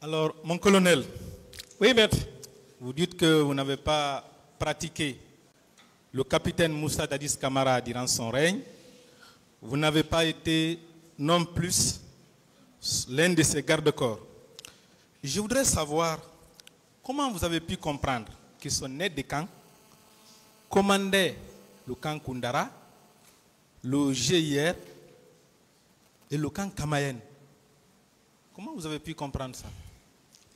Alors, mon colonel, Oui, maître. vous dites que vous n'avez pas pratiqué le capitaine Moussa Dadis Camara durant son règne. Vous n'avez pas été non plus l'un de ses gardes-corps. Je voudrais savoir comment vous avez pu comprendre que son aide de camp commandait le camp Koundara, le GIR et le camp Kamayen. Comment vous avez pu comprendre ça?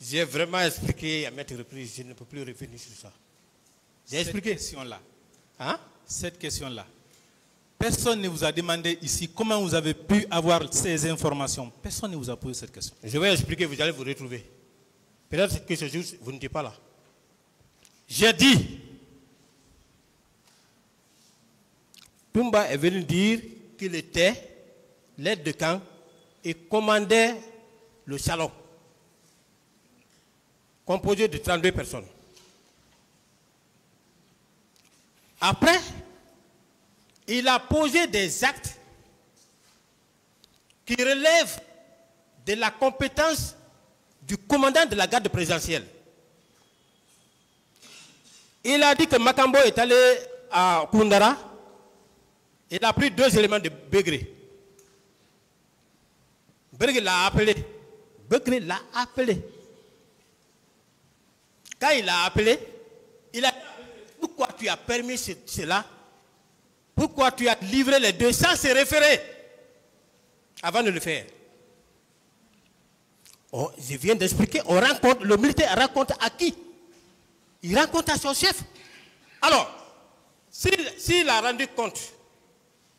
J'ai vraiment expliqué à maintes reprises, je ne peux plus revenir sur ça. J'ai expliqué. Cette question-là. Hein? Cette question-là. Personne ne vous a demandé ici comment vous avez pu avoir ces informations. Personne ne vous a posé cette question. Je vais expliquer, vous allez vous retrouver. Peut-être que ce jour, vous n'étiez pas là. J'ai dit, Toumba est venu dire qu'il était l'aide de camp et commandait le salon, composé de 32 personnes. Après, il a posé des actes qui relèvent de la compétence du commandant de la garde présidentielle. Il a dit que Makambo est allé à Koundara. Il a pris 2 éléments de Begré. Begré l'a appelé. Begré l'a appelé. Quand il l'a appelé, il a dit, pourquoi tu as permis cela? Pourquoi tu as livré les 2 sans se référer avant de le faire? Oh, je viens d'expliquer, le militaire rencontre à qui? Il rencontre à son chef. Alors, s'il a rendu compte,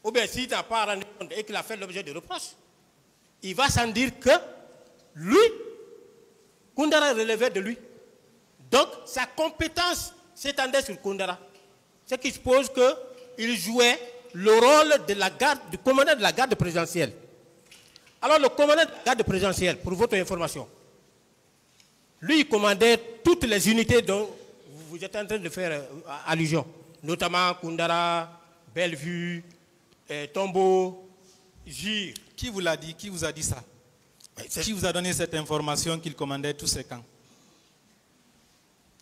ou bien s'il n'a pas rendu compte et qu'il a fait l'objet de reproches, il va sans dire que lui, Koundara relevait de lui. Donc, sa compétence s'étendait sur Koundara. Ce qui suppose qu'il jouait le rôle de la garde, du commandant de la garde présidentielle. Alors, le commandant de la garde présidentielle, pour votre information, lui, il commandait toutes les unités dont vous êtes en train de faire allusion, notamment Koundara, Bellevue, Tombeau, Gir. Qui vous l'a dit? Qui vous a dit ça? Qui vous a donné cette information qu'il commandait tous ces camps?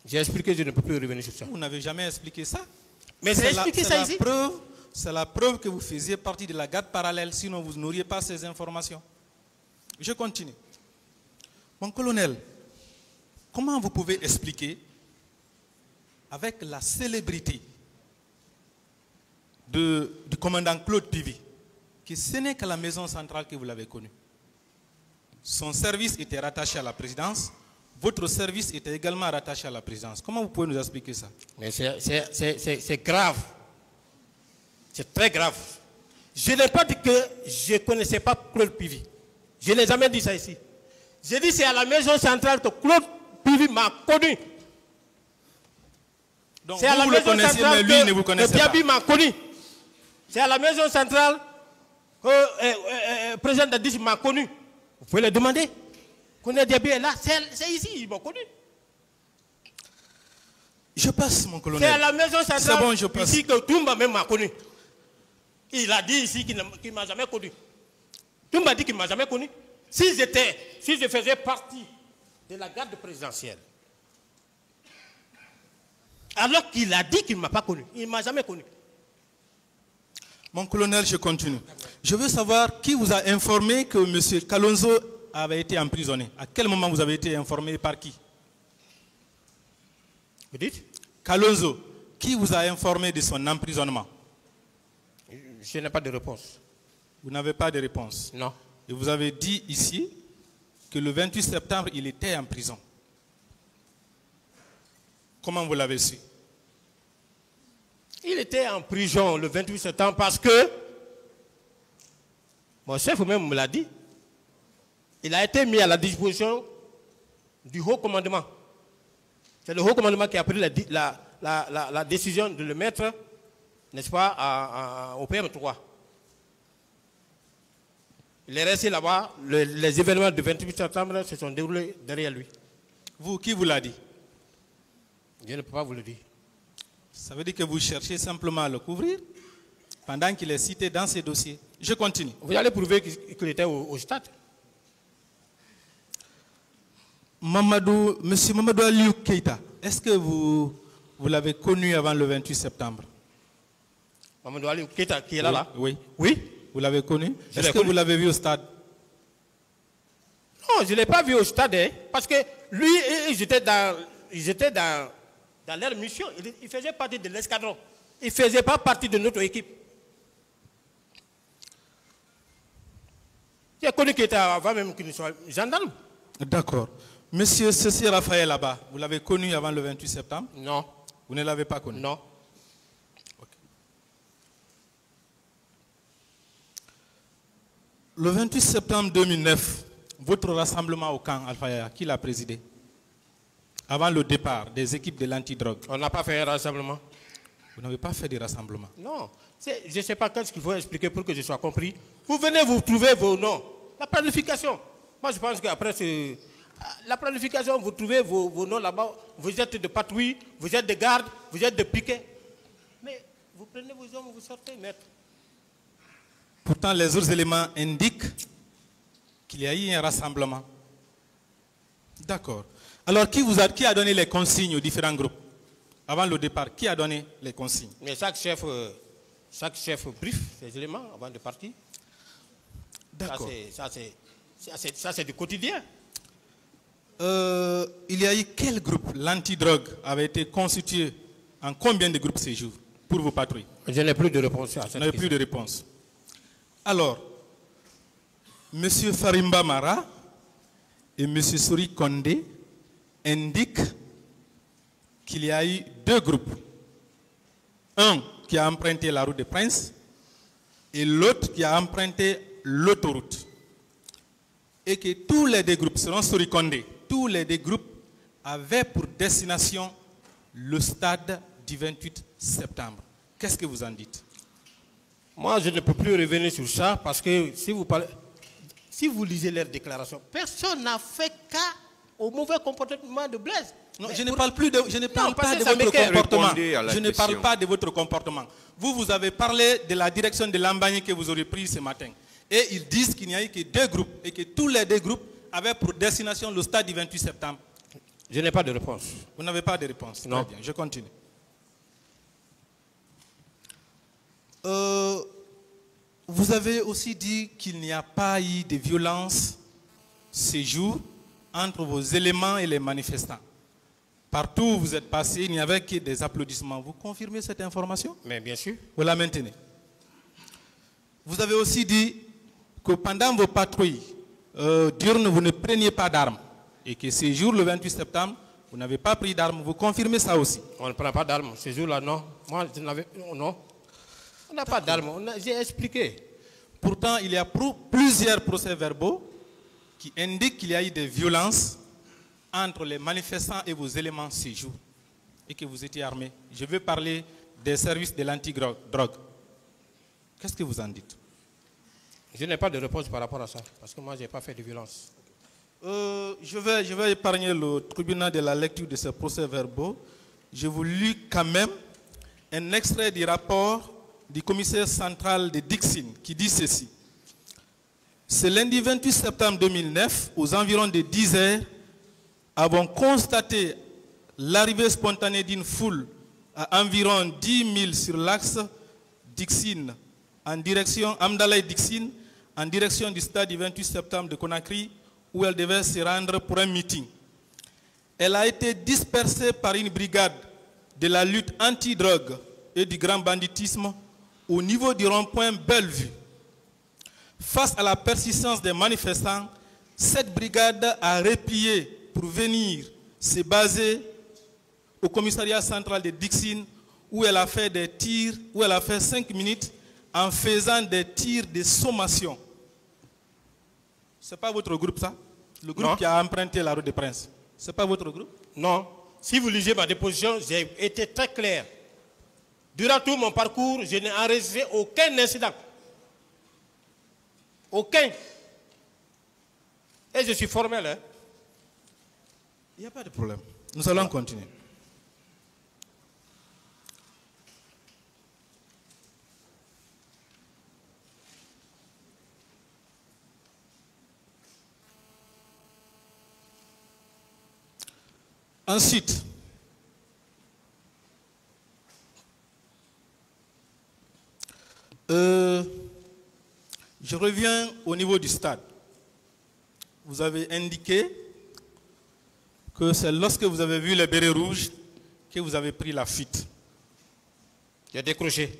J'ai expliqué, je ne peux plus revenir sur ça. Vous n'avez jamais expliqué ça. Mais c'est expliqué ça ici. C'est la preuve que vous faisiez partie de la garde parallèle, sinon vous n'auriez pas ces informations. Je continue. Mon colonel, comment vous pouvez expliquer, avec la célébrité du commandant Claude Pivi, que ce n'est qu'à la maison centrale que vous l'avez connu? Son service était rattaché à la présidence. Votre service était également rattaché à la présidence. Comment vous pouvez nous expliquer ça? Mais c'est grave. C'est très grave. Je n'ai pas dit que je ne connaissais pas Claude Pivi. Je n'ai jamais dit ça ici. J'ai dit c'est à la maison centrale que Claude Pivi m'a connu. Donc vous le connaissez, mais lui ne vous connaissait pas. Diaby m'a connu. C'est à la maison centrale que le président Dadis m'a connu. Vous pouvez le demander. Connaît Diaby est là, c'est ici, ils m'ont connu. Je passe, mon colonel. C'est à la maison centrale bon, je passe. ici que Toumba même m'a connu. Il a dit ici qu'il ne m'a jamais connu. Toumba dit qu'il ne m'a jamais connu. Si je faisais partie de la garde présidentielle, alors qu'il a dit qu'il ne m'a pas connu, il ne m'a jamais connu. Mon colonel, je continue. Je veux savoir qui vous a informé que M. Kalonzo avait été emprisonné. À quel moment vous avez été informé, par qui? Vous dites? Kalonzo, qui vous a informé de son emprisonnement? Je n'ai pas de réponse. Vous n'avez pas de réponse? Non. Et vous avez dit ici que le 28 septembre, il était en prison. Comment vous l'avez su? Il était en prison le 28 septembre parce que, mon chef même me l'a dit, il a été mis à la disposition du haut commandement. C'est le haut commandement qui a pris la décision de le mettre, n'est-ce pas, au PM3. Il est resté là-bas. Les événements du 28 septembre se sont déroulés derrière lui. Vous, qui vous l'a dit? Je ne peux pas vous le dire. Ça veut dire que vous cherchez simplement à le couvrir pendant qu'il est cité dans ces dossiers. Je continue. Vous allez prouver qu'il était au stade. Monsieur Mamadou Aliou Keïta, est-ce que vous l'avez connu avant le 28 septembre? Mamadou Aliou Keïta, qui est là, oui, Oui. Vous l'avez connu? Est-ce que vous l'avez vu au stade? Non, je ne l'ai pas vu au stade, hein, parce que lui, ils étaient dans leur mission. Il faisait partie de l'escadron. Il ne faisait pas partie de notre équipe. J'ai connu qu'il était avant même qu'il ne soit gendarme. D'accord. Monsieur Cécile Raphaël là-bas, vous l'avez connu avant le 28 septembre? Non. Vous ne l'avez pas connu? Non. Okay. Le 28 septembre 2009, votre rassemblement au camp Alpha, qui l'a présidé? Avant le départ des équipes de l'antidrogue. On n'a pas fait un rassemblement. Vous n'avez pas fait de rassemblement? Non. Je ne sais pas qu'est-ce qu'il faut expliquer pour que je sois compris. Vous venez, vous trouvez vos noms. La planification. Moi, je pense qu'après, la planification, vous trouvez vos noms là-bas. Vous êtes de patrouille, vous êtes de garde, vous êtes de piquet. Mais vous prenez vos hommes, vous sortez, maître. Pourtant, les autres éléments indiquent qu'il y a eu un rassemblement. D'accord. Alors, qui a donné les consignes aux différents groupes? Avant le départ, qui a donné les consignes? Mais chaque chef brief ces éléments avant de partir. D'accord. Ça, c'est du quotidien. Il y a eu quel groupe? L'antidrogue avait été constitué en combien de groupes ces jours pour vos patrouilles? Je n'ai plus de réponse à cette question. Vous n'avez plus de réponse. Alors, M. Farimba Mara et M. Souri Kondé indiquent qu'il y a eu deux groupes. Un qui a emprunté la route des Princes et l'autre qui a emprunté l'autoroute. Et que tous les deux groupes, selon Souri Kondé, tous les deux groupes avaient pour destination le stade du 28 septembre. Qu'est-ce que vous en dites? Moi, je ne peux plus revenir sur ça parce que si vous lisez leurs déclarations, personne n'a fait cas au mauvais comportement de Blaise. Non, je ne parle pas de votre comportement. Je ne parle pas de votre comportement. Vous avez parlé de la direction de l'Ambagné que vous aurez prise ce matin. Et ils disent qu'il n'y a eu que deux groupes et que tous les deux groupes avaient pour destination le stade du 28 septembre. Je n'ai pas de réponse. Vous n'avez pas de réponse? Non. Très bien, je continue. Vous avez aussi dit qu'il n'y a pas eu de violence ces jours entre vos éléments et les manifestants. Partout où vous êtes passé, il n'y avait que des applaudissements. Vous confirmez cette information? Mais bien sûr. Vous la maintenez. Vous avez aussi dit que pendant vos patrouilles diurnes, vous ne preniez pas d'armes. Et que ces jours, le 28 septembre, vous n'avez pas pris d'armes. Vous confirmez ça aussi? On ne prend pas d'armes. Ces jours-là, non. Moi, je n'avais... Non. On n'a pas d'armes. J'ai expliqué. Pourtant, il y a plusieurs procès-verbaux qui indiquent qu'il y a eu des violences entre les manifestants et vos éléments ces jours et que vous étiez armés. Je veux parler des services de l'anti-drogue. Qu'est-ce que vous en dites? Je n'ai pas de réponse par rapport à ça, parce que moi, je n'ai pas fait de violence. Je vais épargner le tribunal de la lecture de ces procès-verbaux. Je vous lis quand même un extrait du rapport du commissaire central de Dixine qui dit ceci. Ce lundi 28 septembre 2009, aux environs de 10 heures, avons constaté l'arrivée spontanée d'une foule à environ 10 000 sur l'axe Dixine, en direction Amdalaï-Dixine, en direction du stade du 28 septembre de Conakry, où elle devait se rendre pour un meeting. Elle a été dispersée par une brigade de la lutte anti-drogue et du grand banditisme au niveau du rond-point Bellevue. Face à la persistance des manifestants, cette brigade a replié pour venir se baser au commissariat central de Dixine, où elle a fait des tirs, où elle a fait 5 minutes en faisant des tirs de sommation. Ce n'est pas votre groupe, ça? Le groupe qui a emprunté la route des Princes. Ce n'est pas votre groupe? Non. Si vous lisez ma déposition, j'ai été très clair. Durant tout mon parcours, je n'ai enregistré aucun incident. Aucun. Et je suis formel. Hein? Il n'y a pas de problème. Nous allons continuer. Ensuite, je reviens au niveau du stade. Vous avez indiqué que c'est lorsque vous avez vu les bérets rouges que vous avez pris la fuite. J'ai décroché.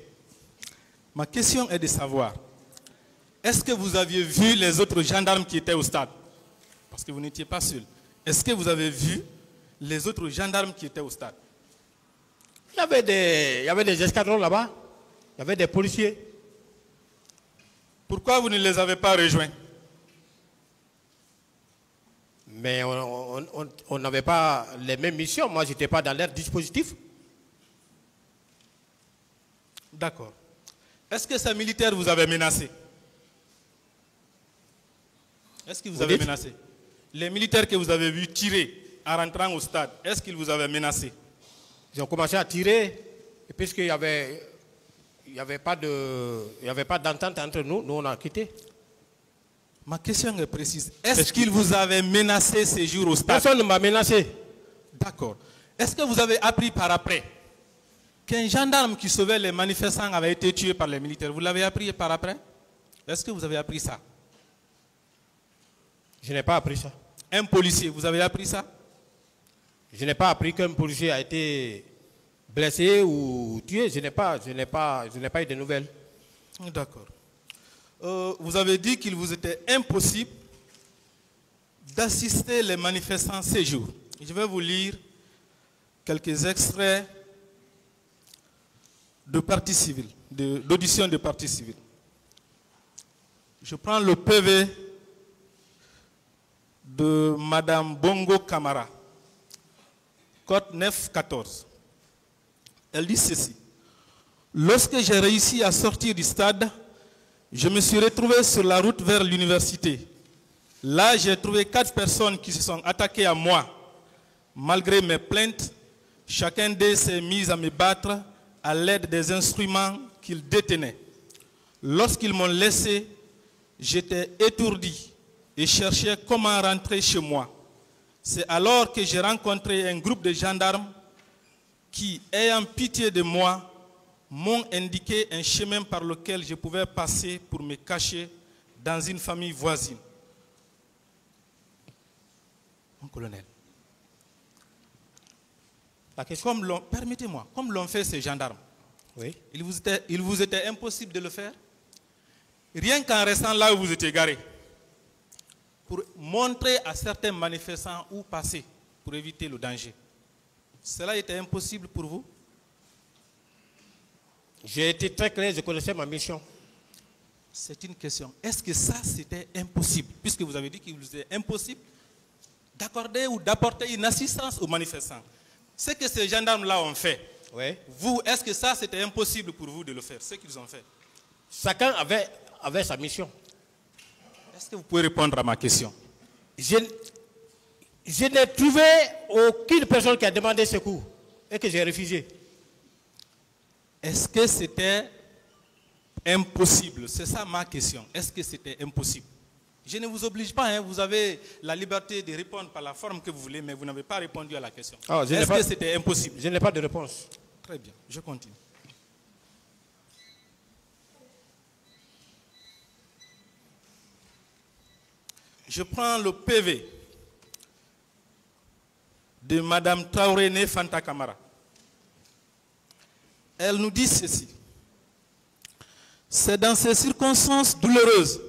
Ma question est de savoir, est-ce que vous aviez vu les autres gendarmes qui étaient au stade? Parce que vous n'étiez pas seul. Est-ce que vous avez vu les autres gendarmes qui étaient au stade? Il y avait des escadrons là-bas. Il y avait des policiers. Pourquoi vous ne les avez pas rejoints? Mais on n'avait pas les mêmes missions. Moi, je n'étais pas dans leur dispositif. D'accord. Est-ce que ces militaires vous avaient menacé? Est-ce qu'ils vous avaient menacé? Les militaires que vous avez vus tirer en rentrant au stade, est-ce qu'ils vous avaient menacé? Ils ont commencé à tirer. Et puisqu'il n'y avait pas d'entente entre nous, nous on a quitté. Ma question est précise. Est-ce qu'ils vous avaient menacé ces jours au stade? Personne ne m'a menacé. D'accord. Est-ce que vous avez appris par après qu'un gendarme qui sauvait les manifestants avait été tué par les militaires? Vous l'avez appris par après? Est-ce que vous avez appris ça? Je n'ai pas appris ça. Un policier, vous avez appris ça? Je n'ai pas appris qu'un policier a été blessé ou tué. Je n'ai pas eu de nouvelles. D'accord. Vous avez dit qu'il vous était impossible d'assister les manifestants ces jours. Je vais vous lire quelques extraits de partie civile, d'audition de partie civile. Je prends le PV de Madame Bongo Camara, code 914. Elle dit ceci. Lorsque j'ai réussi à sortir du stade, je me suis retrouvé sur la route vers l'université. Là, j'ai trouvé 4 personnes qui se sont attaquées à moi. Malgré mes plaintes, chacun d'eux s'est mis à me battre à l'aide des instruments qu'ils détenaient. Lorsqu'ils m'ont laissé, j'étais étourdi et cherchais comment rentrer chez moi. C'est alors que j'ai rencontré un groupe de gendarmes qui, ayant pitié de moi, m'ont indiqué un chemin par lequel je pouvais passer pour me cacher dans une famille voisine. Mon colonel, permettez-moi, comme l'ont fait ces gendarmes, oui. il vous était impossible de le faire? Rien qu'en restant là où vous étiez garé, pour montrer à certains manifestants où passer pour éviter le danger. Cela était impossible pour vous? J'ai été très clair, je connaissais ma mission. C'est une question. Est-ce que ça, c'était impossible? Puisque vous avez dit qu'il vous était impossible d'accorder ou d'apporter une assistance aux manifestants. Ce que ces gendarmes-là ont fait, oui. Vous, est-ce que ça, c'était impossible pour vous de le faire, ce qu'ils ont fait? Chacun avait sa mission. Est-ce que vous pouvez répondre à ma question? Je n'ai trouvé aucune personne qui a demandé secours et que j'ai refusé. Est-ce que c'était impossible? C'est ça ma question. Est-ce que c'était impossible? Je ne vous oblige pas, hein. Vous avez la liberté de répondre par la forme que vous voulez, mais vous n'avez pas répondu à la question. Est-ce que c'était impossible? Je n'ai pas de réponse. Très bien, je continue. Je prends le PV de Madame Traoré Fanta Camara. Elle nous dit ceci. C'est dans ces circonstances douloureuses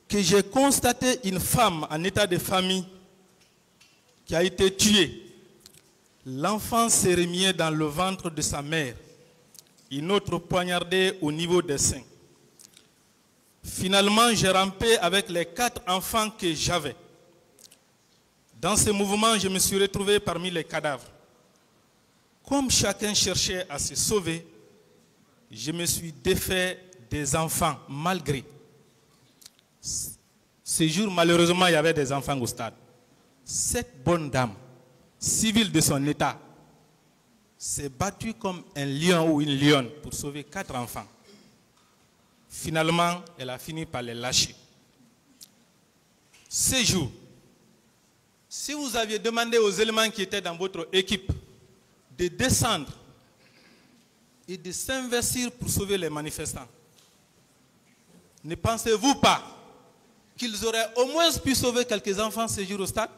que j'ai constaté une femme en état de famille qui a été tuée. L'enfant s'est remis dans le ventre de sa mère, une autre poignardée au niveau des seins. Finalement, j'ai rampé avec les 4 enfants que j'avais. Dans ce mouvement, je me suis retrouvé parmi les cadavres. Comme chacun cherchait à se sauver, je me suis défait des enfants, malgré. Ce jour, malheureusement, il y avait des enfants au stade. Cette bonne dame, civile de son état, s'est battue comme un lion ou une lionne pour sauver 4 enfants. Finalement, elle a fini par les lâcher. Ce Si vous aviez demandé aux éléments qui étaient dans votre équipe de descendre et de s'investir pour sauver les manifestants, ne pensez-vous pas qu'ils auraient au moins pu sauver quelques enfants ce jour au stade?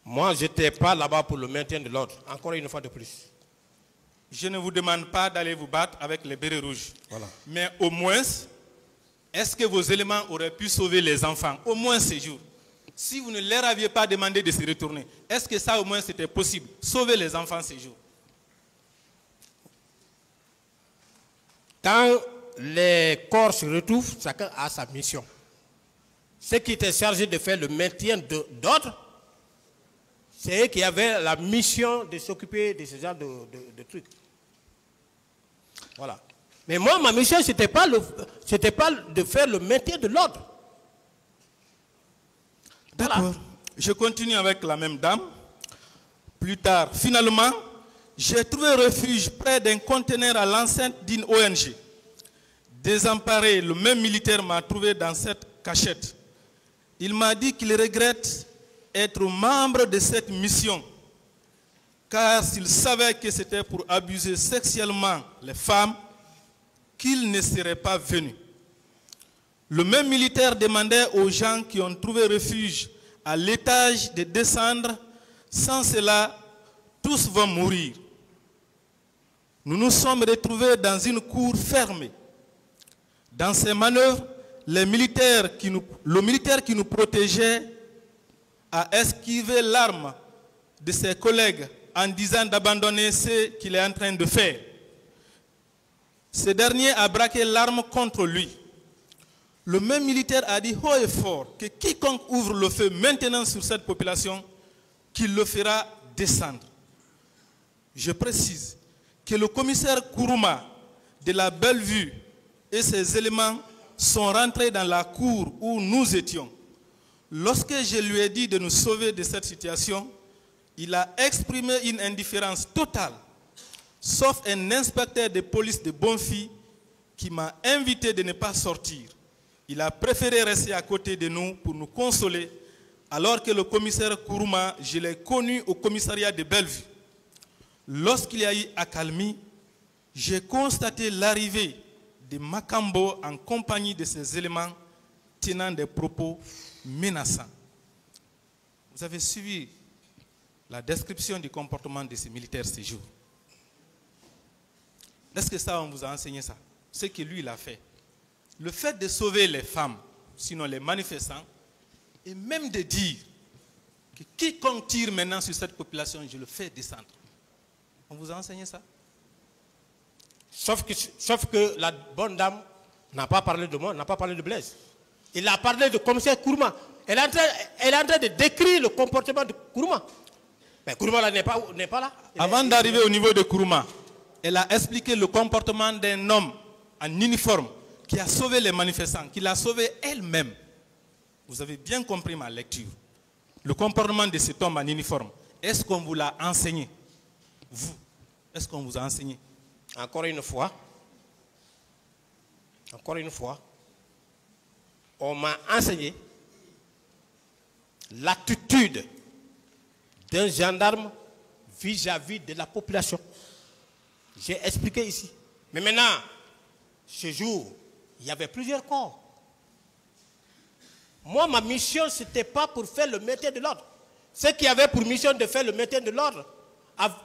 Moi, je n'étais pas là-bas pour le maintien de l'ordre, encore une fois de plus. Je ne vous demande pas d'aller vous battre avec les bérets rouges. Voilà. Mais au moins, est-ce que vos éléments auraient pu sauver les enfants, au moins ce jour? Si vous ne leur aviez pas demandé de se retourner, est-ce que ça au moins c'était possible? Sauver les enfants ce jour. Quand les corps se retrouvent, chacun a sa mission. Ceux qui étaient chargés de faire le maintien d'ordre, c'est eux qui avaient la mission de s'occuper de ce genre de trucs. Voilà. Mais moi, ma mission, ce n'était pas de faire le maintien de l'ordre. D'accord. Voilà. Je continue avec la même dame. Plus tard, finalement, j'ai trouvé refuge près d'un conteneur à l'enceinte d'une ONG. Désemparé, le même militaire m'a trouvé dans cette cachette. Il m'a dit qu'il regrette être membre de cette mission, car s'il savait que c'était pour abuser sexuellement les femmes, qu'il ne serait pas venu. Le même militaire demandait aux gens qui ont trouvé refuge à l'étage de descendre. Sans cela, tous vont mourir. Nous nous sommes retrouvés dans une cour fermée. Dans ces manœuvres, le militaire qui nous protégeait a esquivé l'arme de ses collègues en disant d'abandonner ce qu'il est en train de faire. Ce dernier a braqué l'arme contre lui. Le même militaire a dit haut et fort que quiconque ouvre le feu maintenant sur cette population, qu'il le fera descendre. Je précise que le commissaire Kourouma de la Bellevue et ses éléments sont rentrés dans la cour où nous étions. Lorsque je lui ai dit de nous sauver de cette situation, il a exprimé une indifférence totale, sauf un inspecteur de police de Bonfi qui m'a invité de ne pas sortir. Il a préféré rester à côté de nous pour nous consoler, alors que le commissaire Kourouma, je l'ai connu au commissariat de Bellevue. Lorsqu'il y a eu accalmie, j'ai constaté l'arrivée de Makambo en compagnie de ses éléments tenant des propos menaçants. Vous avez suivi la description du comportement de ces militaires ces jours. Est-ce que ça, on vous a enseigné ça? Ce que lui, il a fait. Le fait de sauver les femmes, sinon les manifestants, et même de dire que quiconque tire maintenant sur cette population, je le fais descendre. On vous a enseigné ça? Sauf que la bonne dame n'a pas parlé de moi, n'a pas parlé de Blaise. Il a parlé de commissaire Kourouma. Elle est en train de décrire le comportement de Kourouma. Mais Kourouma n'est pas là. Avant d'arriver au niveau de Kourouma, elle a expliqué le comportement d'un homme en uniforme qui a sauvé les manifestants, qui l'a sauvé elle-même. Vous avez bien compris ma lecture. Le comportement de cet homme en uniforme, est-ce qu'on vous l'a enseigné? Vous, est-ce qu'on vous a enseigné? Encore une fois, on m'a enseigné l'attitude d'un gendarme vis-à-vis de la population. J'ai expliqué ici. Mais maintenant, ce jour, il y avait plusieurs corps. Moi, ma mission, ce n'était pas pour faire le maintien de l'ordre. Ceux qui avaient pour mission de faire le maintien de l'ordre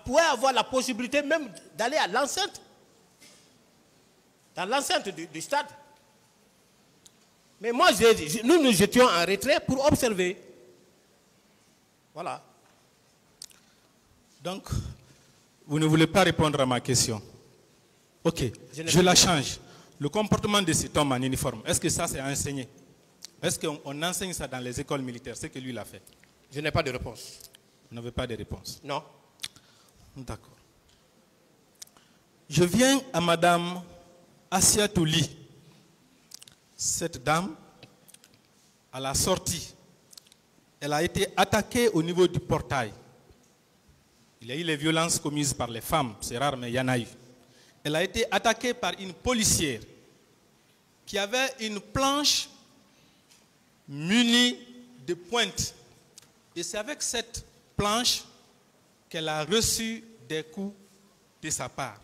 pouvaient avoir la possibilité même d'aller à l'enceinte. Dans l'enceinte du stade. Mais moi, nous étions en retrait pour observer. Voilà. Donc, vous ne voulez pas répondre à ma question. Ok, je la change. Le comportement de cet homme en uniforme, est-ce que ça c'est enseigné? Est-ce qu'on enseigne ça dans les écoles militaires? C'est que lui l'a fait. Je n'ai pas de réponse. Vous n'avez pas de réponse? Non. D'accord. Je viens à Madame Assiatouli. Cette dame, à la sortie, elle a été attaquée au niveau du portail. Il y a eu les violences commises par les femmes, c'est rare mais il y en a eu. Elle a été attaquée par une policière qui avait une planche munie de de pointe. Et c'est avec cette planche qu'elle a reçu des coups de sa part.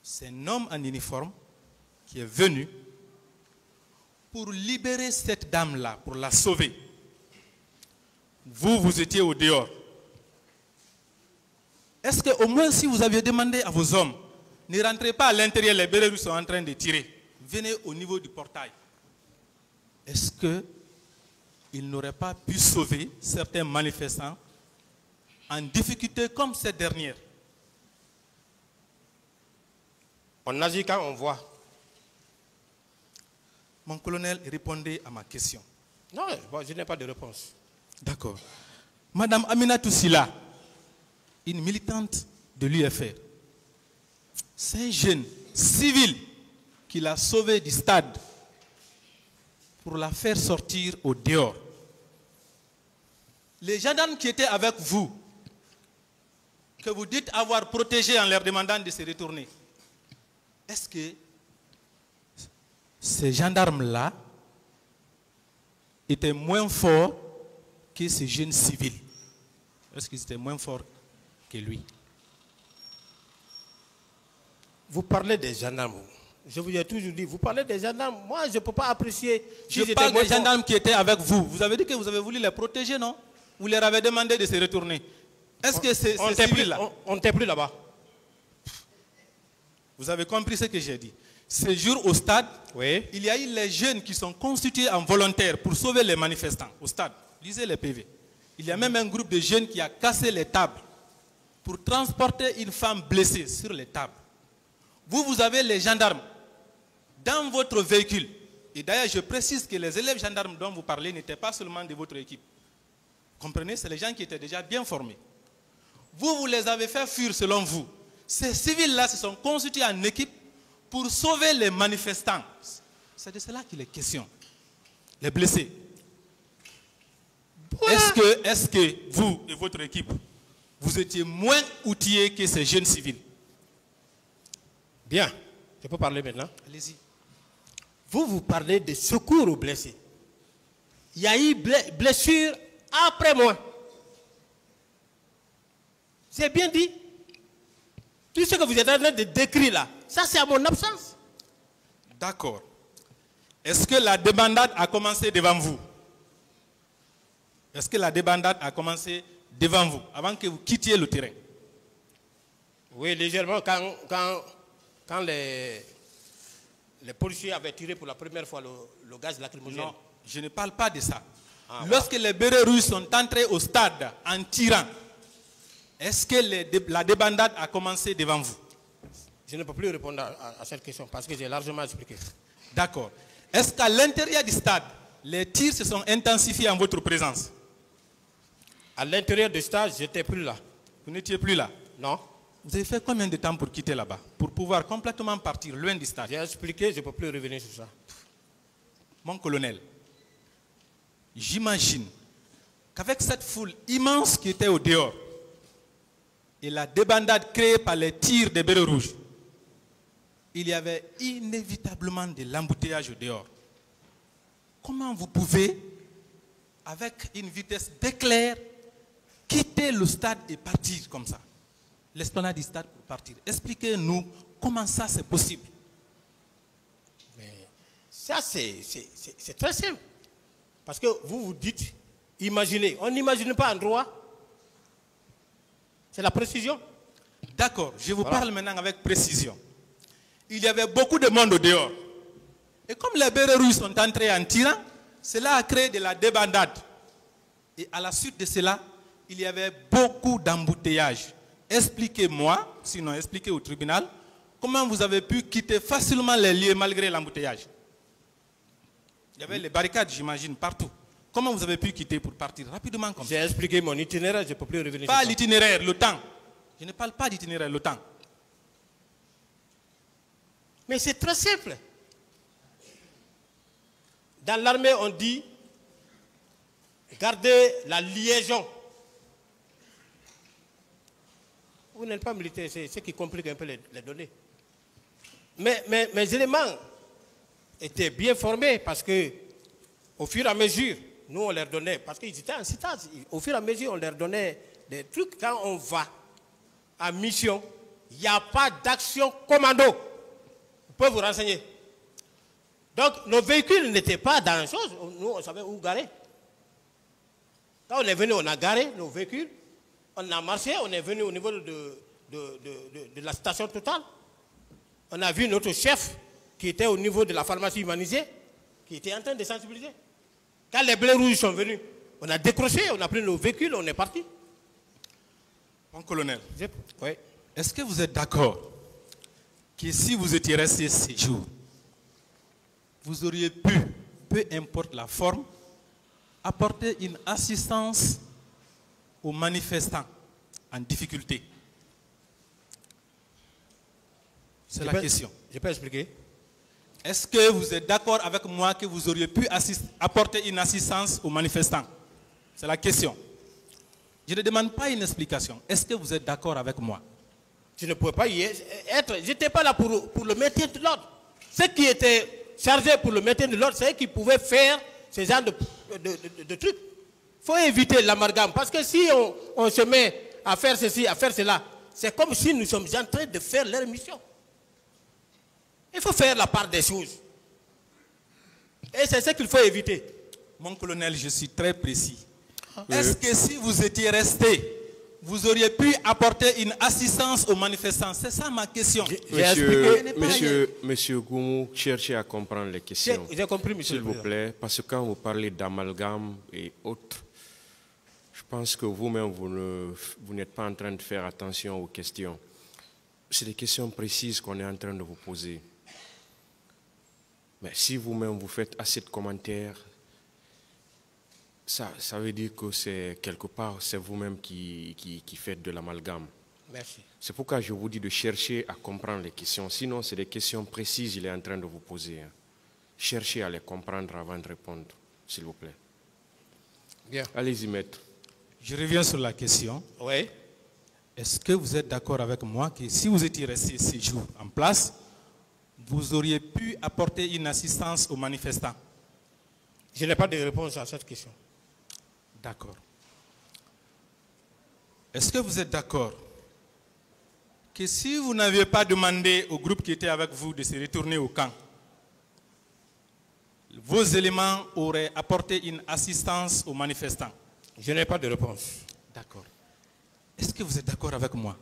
C'est un homme en uniforme qui est venu pour libérer cette dame-là, pour la sauver. Vous, vous étiez au dehors. Est-ce qu'au moins si vous aviez demandé à vos hommes, ne rentrez pas à l'intérieur, les bérets russes sont en train de tirer. Venez au niveau du portail. Est-ce qu'ils n'auraient pas pu sauver certains manifestants en difficulté comme cette dernière? On agit quand on voit. Mon colonel, répondez à ma question. Non, je n'ai pas de réponse. D'accord. Madame Aminatou Sila, une militante de l'UFR, c'est un jeune civil qui l'a sauvée du stade pour la faire sortir au dehors. Les gendarmes qui étaient avec vous, que vous dites avoir protégés en leur demandant de se retourner, est-ce que ces gendarmes-là étaient moins forts que ces jeunes civils? Est-ce qu'ils étaient moins forts que lui? Vous parlez des gendarmes. Je vous ai toujours dit, vous parlez des gendarmes. Moi, je ne peux pas apprécier. Je parle des gendarmes qui étaient avec vous. Vous avez dit que vous avez voulu les protéger, non? Vous leur avez demandé de se retourner. Est-ce que ces civils-là... On n'était plus là-bas. Vous avez compris ce que j'ai dit. Ce jour au stade, oui, il y a eu les jeunes qui sont constitués en volontaires pour sauver les manifestants au stade. Lisez les PV. Il y a même un groupe de jeunes qui a cassé les tables pour transporter une femme blessée sur les tables. Vous avez les gendarmes dans votre véhicule. Et d'ailleurs, je précise que les élèves gendarmes dont vous parlez n'étaient pas seulement de votre équipe. Comprenez, c'est les gens qui étaient déjà bien formés. Vous les avez fait fuir selon vous. Ces civils-là se sont constitués en équipe pour sauver les manifestants. C'est de cela qu'il est question. Les blessés. Voilà. Est-ce que vous et votre équipe, vous étiez moins outillés que ces jeunes civils? Bien, je peux parler maintenant. Allez-y. Vous parlez de secours aux blessés. Il y a eu blessure après moi. C'est bien dit. Tout ce que vous êtes en train de décrire là, ça c'est à mon absence. D'accord. Est-ce que la débandade a commencé devant vous? Est-ce que la débandade a commencé devant vous, avant que vous quittiez le terrain? Oui, légèrement, quand les policiers avaient tiré pour la première fois le gaz lacrymogène. Non, je ne parle pas de ça. Voilà. Lorsque les bérets russes sont entrés au stade en tirant, est-ce que la débandade a commencé devant vous? Je ne peux plus répondre à cette question parce que j'ai largement expliqué. D'accord. Est-ce qu'à l'intérieur du stade, les tirs se sont intensifiés en votre présence? À l'intérieur du stade, je n'étais plus là. Vous n'étiez plus là? Non. Vous avez fait combien de temps pour quitter là-bas? Pour pouvoir complètement partir loin du stade? J'ai expliqué, je ne peux plus revenir sur ça. Mon colonel, j'imagine qu'avec cette foule immense qui était au dehors et la débandade créée par les tirs des bérets rouges, il y avait inévitablement de l'embouteillage au dehors. Comment vous pouvez, avec une vitesse d'éclair, quitter le stade et partir comme ça? L'esplanade du stade pour partir. Expliquez-nous comment ça c'est possible. Mais ça c'est très simple. Parce que vous dites, imaginez. On n'imagine pas en droit. C'est la précision. D'accord, je vous parle maintenant avec précision. Il y avait beaucoup de monde au dehors. Et comme les bérets russes sont entrés en tirant, cela a créé de la débandade. Et à la suite de cela, il y avait beaucoup d'embouteillages. Expliquez-moi, sinon expliquez au tribunal, comment vous avez pu quitter facilement les lieux malgré l'embouteillage. Il y avait les barricades, j'imagine, partout. Comment vous avez pu quitter pour partir rapidement comme ça? J'ai expliqué mon itinéraire, je ne peux plus revenir. Pas l'itinéraire, le temps. Je ne parle pas d'itinéraire, le temps. Mais c'est très simple. Dans l'armée, on dit garder la liaison. Vous n'êtes pas militaire, c'est ce qui complique un peu les données. Mais mes éléments étaient bien formés parce que Au fur et à mesure, nous on leur donnait, parce qu'ils étaient en stage, au fur et à mesure on leur donnait des trucs. Quand on va à mission, il n'y a pas d'action commando. Vous pouvez vous renseigner. Donc nos véhicules n'étaient pas dans une chose, nous on savait où garer. Quand on est venu, on a garé nos véhicules, on a marché, on est venu au niveau de la station Total. On a vu notre chef qui était au niveau de la pharmacie humanisée, qui était en train de sensibiliser. Quand les blés rouges sont venus, on a décroché, on a pris nos véhicules, on est parti. Mon colonel, Oui. est-ce que vous êtes d'accord que si vous étiez resté 6 jours, vous auriez pu, peu importe la forme, apporter une assistance aux manifestants en difficulté? C'est la question. Je peux expliquer? Est-ce que vous êtes d'accord avec moi que vous auriez pu apporter une assistance aux manifestants? C'est la question. Je ne demande pas une explication. Est-ce que vous êtes d'accord avec moi? Je ne pouvais pas y être. Je n'étais pas là pour le maintien de l'ordre. Ceux qui étaient chargés pour le maintien de l'ordre, c'est eux qui pouvaient faire ce genre de trucs. Il faut éviter l'amalgame. Parce que si on se met à faire ceci, à faire cela, c'est comme si nous sommes en train de faire leur mission. Il faut faire la part des choses. Et c'est ce qu'il faut éviter. Mon colonel, je suis très précis. Est-ce que si vous étiez resté, vous auriez pu apporter une assistance aux manifestants? C'est ça ma question. Monsieur Goumou, cherchez à comprendre les questions. J'ai compris, monsieur. S'il vous plaît, parce que quand vous parlez d'amalgame et autres, je pense que vous-même, vous n'êtes pas en train de faire attention aux questions. C'est des questions précises qu'on est en train de vous poser. Mais si vous-même vous faites assez de commentaires, ça veut dire que c'est quelque part, c'est vous-même qui faites de l'amalgame. Merci. C'est pourquoi je vous dis de chercher à comprendre les questions. Sinon, c'est des questions précises qu'il est en train de vous poser. Cherchez à les comprendre avant de répondre, s'il vous plaît. Bien. Allez-y, maître. Je reviens sur la question. Oui. Est-ce que vous êtes d'accord avec moi que si vous étiez resté 6 jours en place, vous auriez pu apporter une assistance aux manifestants? Je n'ai pas de réponse à cette question. D'accord. Est-ce que vous êtes d'accord que si vous n'aviez pas demandé au groupe qui était avec vous de se retourner au camp, vos éléments auraient apporté une assistance aux manifestants? Je n'ai pas de réponse. D'accord. Est-ce que vous êtes d'accord avec moi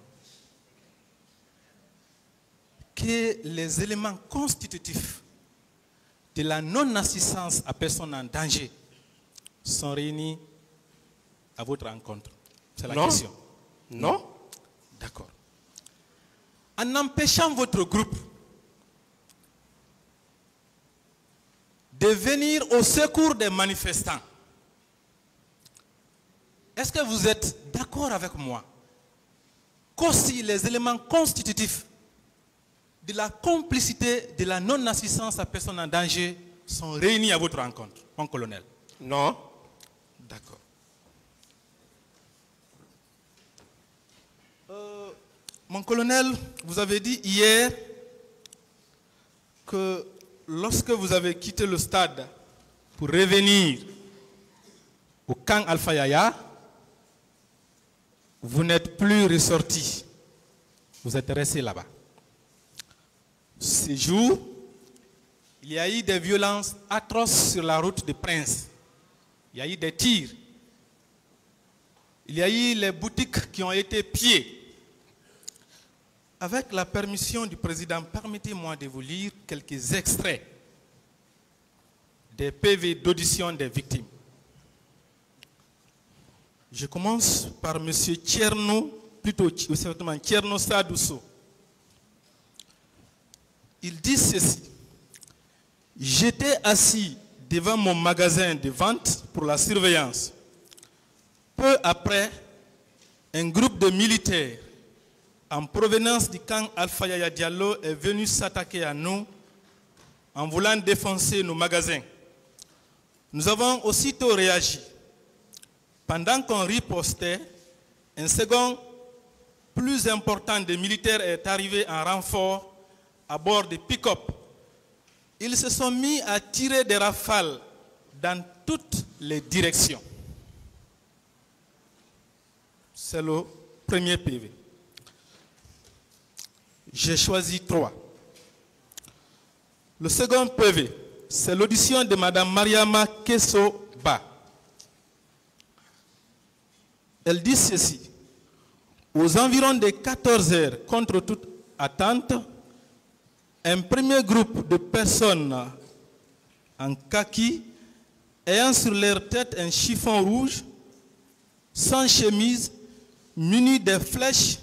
que les éléments constitutifs de la non-assistance à personne en danger sont réunis à votre rencontre? C'est la question. Non. D'accord. En empêchant votre groupe de venir au secours des manifestants, est-ce que vous êtes d'accord avec moi qu'aussi les éléments constitutifs de la complicité de la non-assistance à personne en danger sont réunis à votre rencontre, mon colonel? Non. D'accord. Mon colonel, vous avez dit hier que lorsque vous avez quitté le stade pour revenir au camp Alpha Yaya, vous n'êtes plus ressorti. Vous êtes resté là-bas. Ce jour, il y a eu des violences atroces sur la route de Prince. Il y a eu des tirs. Il y a eu les boutiques qui ont été pillées. Avec la permission du président, permettez-moi de vous lire quelques extraits des PV d'audition des victimes. Je commence par M. Tcherno, plutôt certainement Tcherno Sadousso. Il dit ceci: j'étais assis devant mon magasin de vente pour la surveillance. Peu après, un groupe de militaires en provenance du camp Alpha Yaya Diallo est venu s'attaquer à nous en voulant défoncer nos magasins. Nous avons aussitôt réagi. Pendant qu'on ripostait, un second plus important des militaires est arrivé en renfort à bord de pick-up. Ils se sont mis à tirer des rafales dans toutes les directions. C'est le premier PV. J'ai choisi 3. Le second PV, c'est l'audition de Mme Mariama Kesso-Ba. Elle dit ceci. Aux environs de 14 heures, contre toute attente, un premier groupe de personnes en kaki, ayant sur leur tête un chiffon rouge, sans chemise, muni de flèches,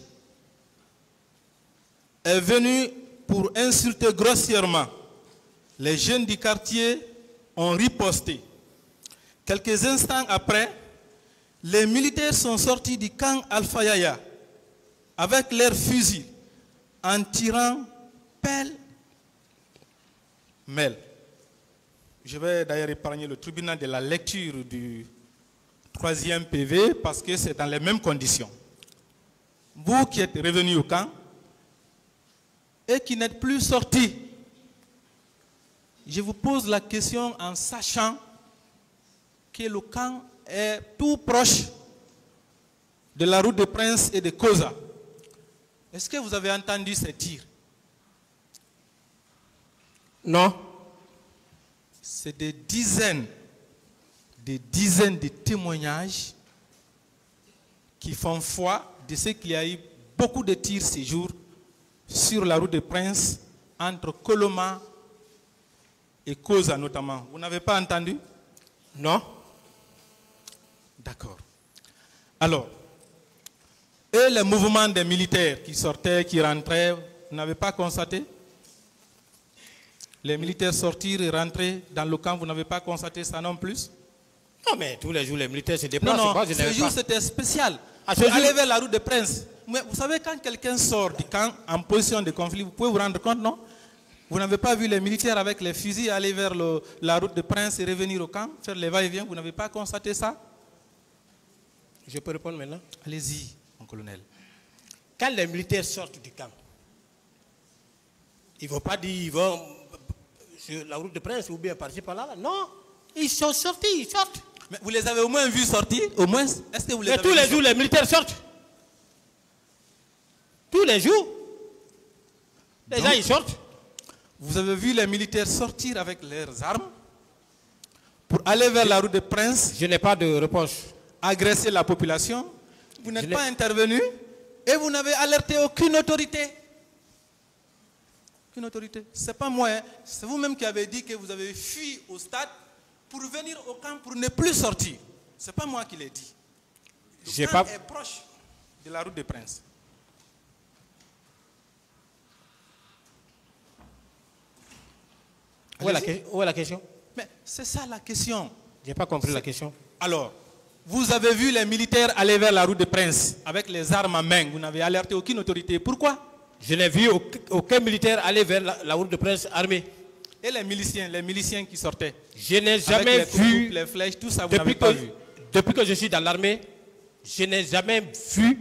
est venu pour insulter grossièrement. Les jeunes du quartier ont riposté. Quelques instants après, les militaires sont sortis du camp Alpha-Yaya avec leurs fusils en tirant pêle-mêle. Je vais d'ailleurs épargner le tribunal de la lecture du 3e PV parce que c'est dans les mêmes conditions. Vous qui êtes revenus au camp et qui n'êtes plus sortis, je vous pose la question en sachant que le camp est tout proche de la route de Prince et de Koza. Est-ce que vous avez entendu ces tirs? Non. C'est des dizaines de témoignages qui font foi de ce qu'il y a eu beaucoup de tirs ces jours sur la route de Prince entre Koloma et Koza notamment. Vous n'avez pas entendu? Non. D'accord. Alors, et les mouvements des militaires qui sortaient, qui rentraient, vous n'avez pas constaté? Les militaires sortir et rentrer dans le camp, vous n'avez pas constaté ça non plus? Non, mais tous les jours, les militaires se déplacent. Non, ce jour, c'était spécial. Aller vers la route de Prince. Mais vous savez, quand quelqu'un sort du camp en position de conflit, vous pouvez vous rendre compte, non? Vous n'avez pas vu les militaires avec les fusils aller vers la route de Prince et revenir au camp, faire les va-et-vient? Vous n'avez pas constaté ça? Je peux répondre maintenant? Allez-y, mon colonel. Quand les militaires sortent du camp, ils ne vont pas dire ils vont sur la route de Prince ou bien par-ci par-là. Non, ils sont sortis, ils sortent. Mais vous les avez au moins vus sortir? Au moins, est-ce que vous les avez tous vus les jours, les militaires sortent. Tous les jours. Les gens, ils sortent. Vous avez vu les militaires sortir avec leurs armes pour aller vers la route de Prince? Je n'ai pas de réponse. Agresser la population? Vous n'êtes pas intervenu et vous n'avez alerté aucune autorité. Aucune autorité. Ce n'est pas moi, hein. C'est vous-même qui avez dit que vous avez fui au stade pour venir au camp pour ne plus sortir. Ce n'est pas moi qui l'ai dit. Le camp est proche de la route de Prince. Où est la question? Mais c'est ça la question. Je n'ai pas compris la question. Alors, vous avez vu les militaires aller vers la route de Prince avec les armes en main. Vous n'avez alerté aucune autorité. Pourquoi? Je n'ai vu aucun militaire aller vers la route de Prince armé. Et les miliciens qui sortaient? Je n'ai jamais vu. Les flèches, tout ça, vous n'avez pas vu. Depuis que je suis dans l'armée, je n'ai jamais vu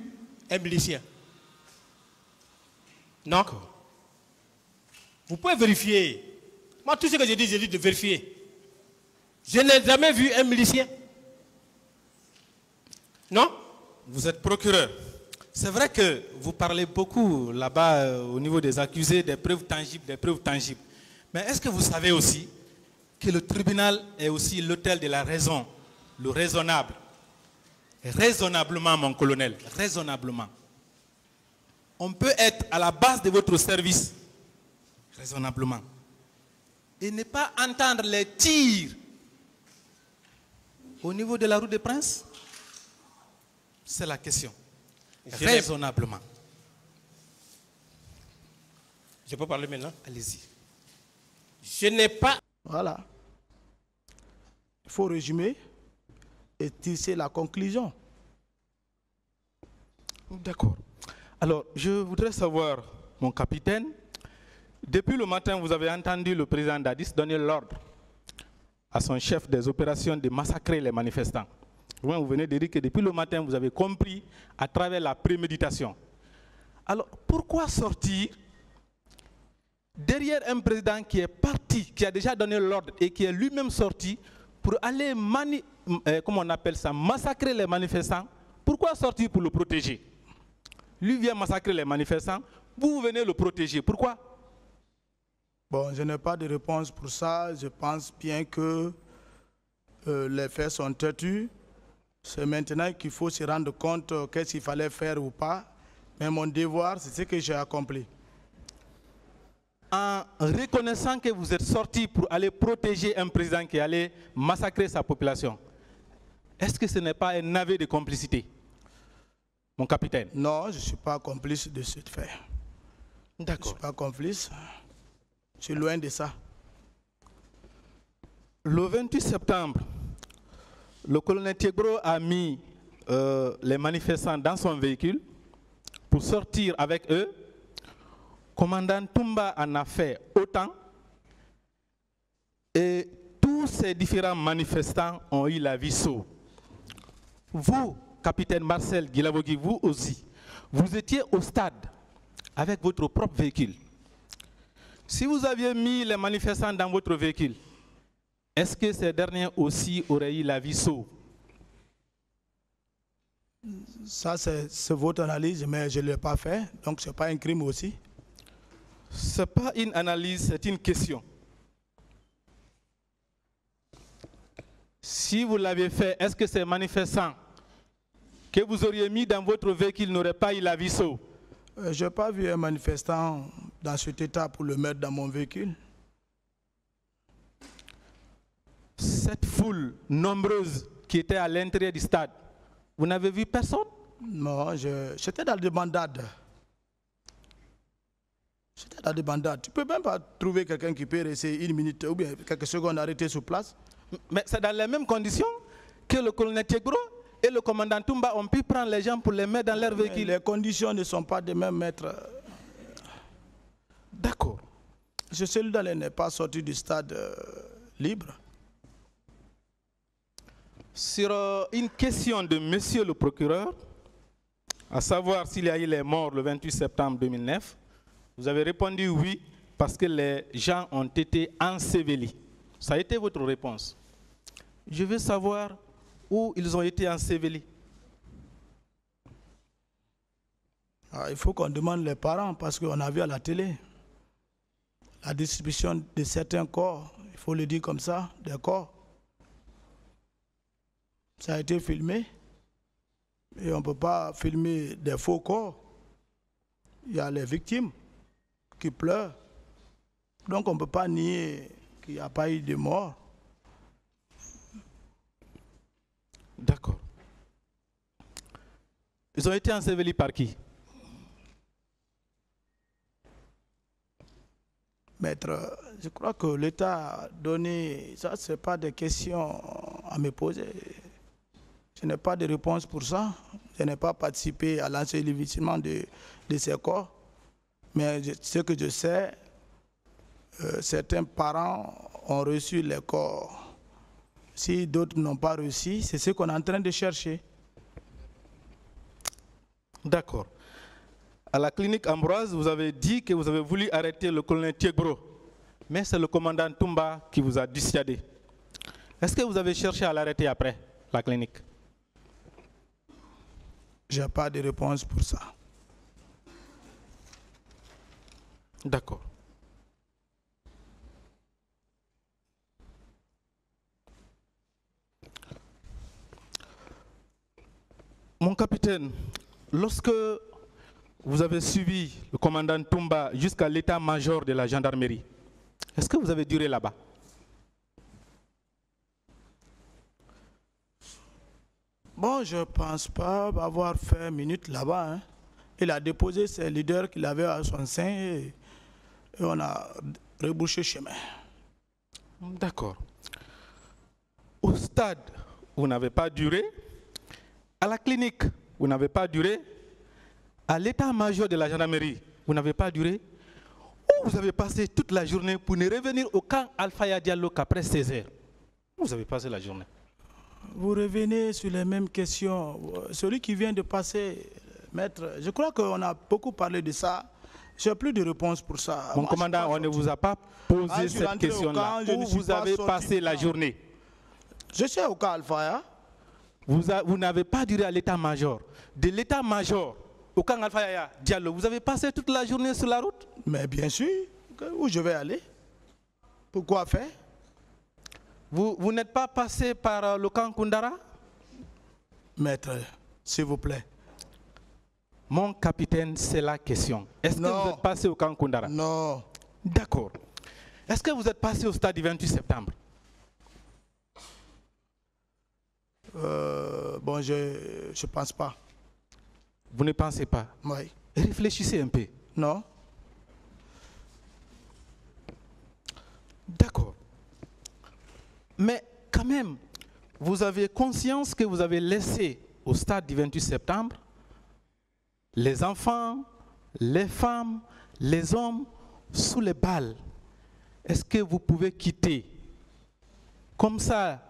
un milicien. Non. Vous pouvez vérifier. Moi, tout ce que j'ai dit de vérifier. Je n'ai jamais vu un milicien. Non? Vous êtes procureur. C'est vrai que vous parlez beaucoup là-bas au niveau des accusés, des preuves tangibles. Mais est-ce que vous savez aussi que le tribunal est aussi l'autel de la raison, le raisonnable? Raisonnablement, mon colonel, raisonnablement. On peut être à la base de votre service, raisonnablement, et ne pas entendre les tirs au niveau de la route des Princes? C'est la question. Raisonnablement. Je peux parler maintenant? Allez-y. Je n'ai pas... Voilà. Il faut résumer et tisser la conclusion. D'accord. Alors, je voudrais savoir, mon capitaine, depuis le matin, vous avez entendu le président Dadis donner l'ordre à son chef des opérations de massacrer les manifestants. Vous venez de dire que depuis le matin, vous avez compris à travers la préméditation. Alors, pourquoi sortir derrière un président qui est parti, qui a déjà donné l'ordre et qui est lui-même sorti pour pour aller comment on appelle ça, massacrer les manifestants. Pourquoi sortir pour le protéger? Lui vient massacrer les manifestants, vous venez le protéger. Pourquoi? Bon, je n'ai pas de réponse pour ça. Je pense bien que les faits sont têtus. C'est maintenant qu'il faut se rendre compte qu'est-ce qu'il fallait faire ou pas. Mais mon devoir, c'est ce que j'ai accompli. En reconnaissant que vous êtes sorti pour aller protéger un président qui allait massacrer sa population, est-ce que ce n'est pas un aveu de complicité, mon capitaine? Non, je ne suis pas complice de ce fait. D'accord. Je ne suis pas complice. Je suis loin de ça. Le 28 septembre, le colonel Tiegro a mis les manifestants dans son véhicule pour sortir avec eux. Commandant Toumba en a fait autant. Et tous ces différents manifestants ont eu la vie sauve. Vous, capitaine Marcel Guilavogui, vous aussi, vous étiez au stade avec votre propre véhicule. Si vous aviez mis les manifestants dans votre véhicule, est-ce que ces derniers aussi auraient eu la vie sauve? Ça, c'est votre analyse, mais je ne l'ai pas fait. Donc, ce n'est pas un crime aussi. Ce n'est pas une analyse, c'est une question. Si vous l'avez fait, est-ce que ces manifestants que vous auriez mis dans votre véhicule n'auraient pas eu la vie sauve? Je n'ai pas vu un manifestant dans cet état pour le mettre dans mon véhicule. Cette foule nombreuse qui était à l'intérieur du stade, vous n'avez vu personne? Non, j'étais dans des bandades. J'étais dans des bandades. Tu ne peux même pas trouver quelqu'un qui peut rester 1 minute ou bien quelques secondes arrêté sur place. Mais c'est dans les mêmes conditions que le colonel Tiegro et le commandant Toumba ont pu prendre les gens pour les mettre dans leur véhicule. Les conditions ne sont pas des mêmes, maître. D'accord. Ce soldat n'est pas sorti du stade libre. Sur une question de monsieur le procureur, à savoir s'il y a eu les morts le 28 septembre 2009, vous avez répondu oui, parce que les gens ont été ensevelis. Ça a été votre réponse. Je veux savoir où ils ont été ensevelis. Il faut qu'on demande les parents, parce qu'on a vu à la télé la distribution de certains corps, il faut le dire comme ça, des corps. Ça a été filmé, et on ne peut pas filmer des faux corps. Il y a les victimes qui pleurent. Donc on ne peut pas nier qu'il n'y a pas eu de mort. D'accord. Ils ont été ensevelis par qui? Maître, je crois que l'État a donné, ça ce n'est pas des questions à me poser. Je n'ai pas de réponse pour ça. Je n'ai pas participé à l'ensevelissement de ces corps. Mais ce que je sais, certains parents ont reçu les corps. Si d'autres n'ont pas reçu, c'est ce qu'on est en train de chercher. D'accord. À la clinique Ambroise, vous avez dit que vous avez voulu arrêter le colonel Tiegro, mais c'est le commandant Toumba qui vous a dissuadé. Est-ce que vous avez cherché à l'arrêter après la clinique? Je n'ai pas de réponse pour ça. D'accord. Mon capitaine, lorsque vous avez suivi le commandant Toumba jusqu'à l'état-major de la gendarmerie, est-ce que vous avez duré là-bas? Bon, je ne pense pas avoir fait 1 minute là-bas. Hein. Il a déposé ses leaders qu'il avait à son sein et on a rebouché chemin. D'accord. Au stade, vous n'avez pas duré. À la clinique, vous n'avez pas duré. À l'état-major de la gendarmerie, vous n'avez pas duré. Ou vous avez passé toute la journée pour ne revenir au camp Alpha Diallo qu'après 16 heures. Vous avez passé la journée. Vous revenez sur les mêmes questions. Celui qui vient de passer, maître, je crois qu'on a beaucoup parlé de ça. Je n'ai plus de réponse pour ça. Mon commandant, on ne vous a pas posé cette question-là. Où vous avez passé la journée? Je suis au cas Alpha. Vous n'avez pas duré à l'état-major. De l'état-major au camp Alpha Diallo, vous avez passé toute la journée sur la route? Mais bien sûr, où je vais aller? Pourquoi faire? Vous n'êtes pas passé par le camp Koundara? Maître, s'il vous plaît. Mon capitaine, c'est la question. Est-ce que vous êtes passé au camp Koundara? Non. D'accord. Est-ce que vous êtes passé au stade du 28 septembre? Bon, je ne pense pas. Vous ne pensez pas? Oui. Réfléchissez un peu. Non. D'accord. Mais quand même, vous avez conscience que vous avez laissé au stade du 28 septembre les enfants, les femmes, les hommes sous les balles. Est-ce que vous pouvez quitter comme ça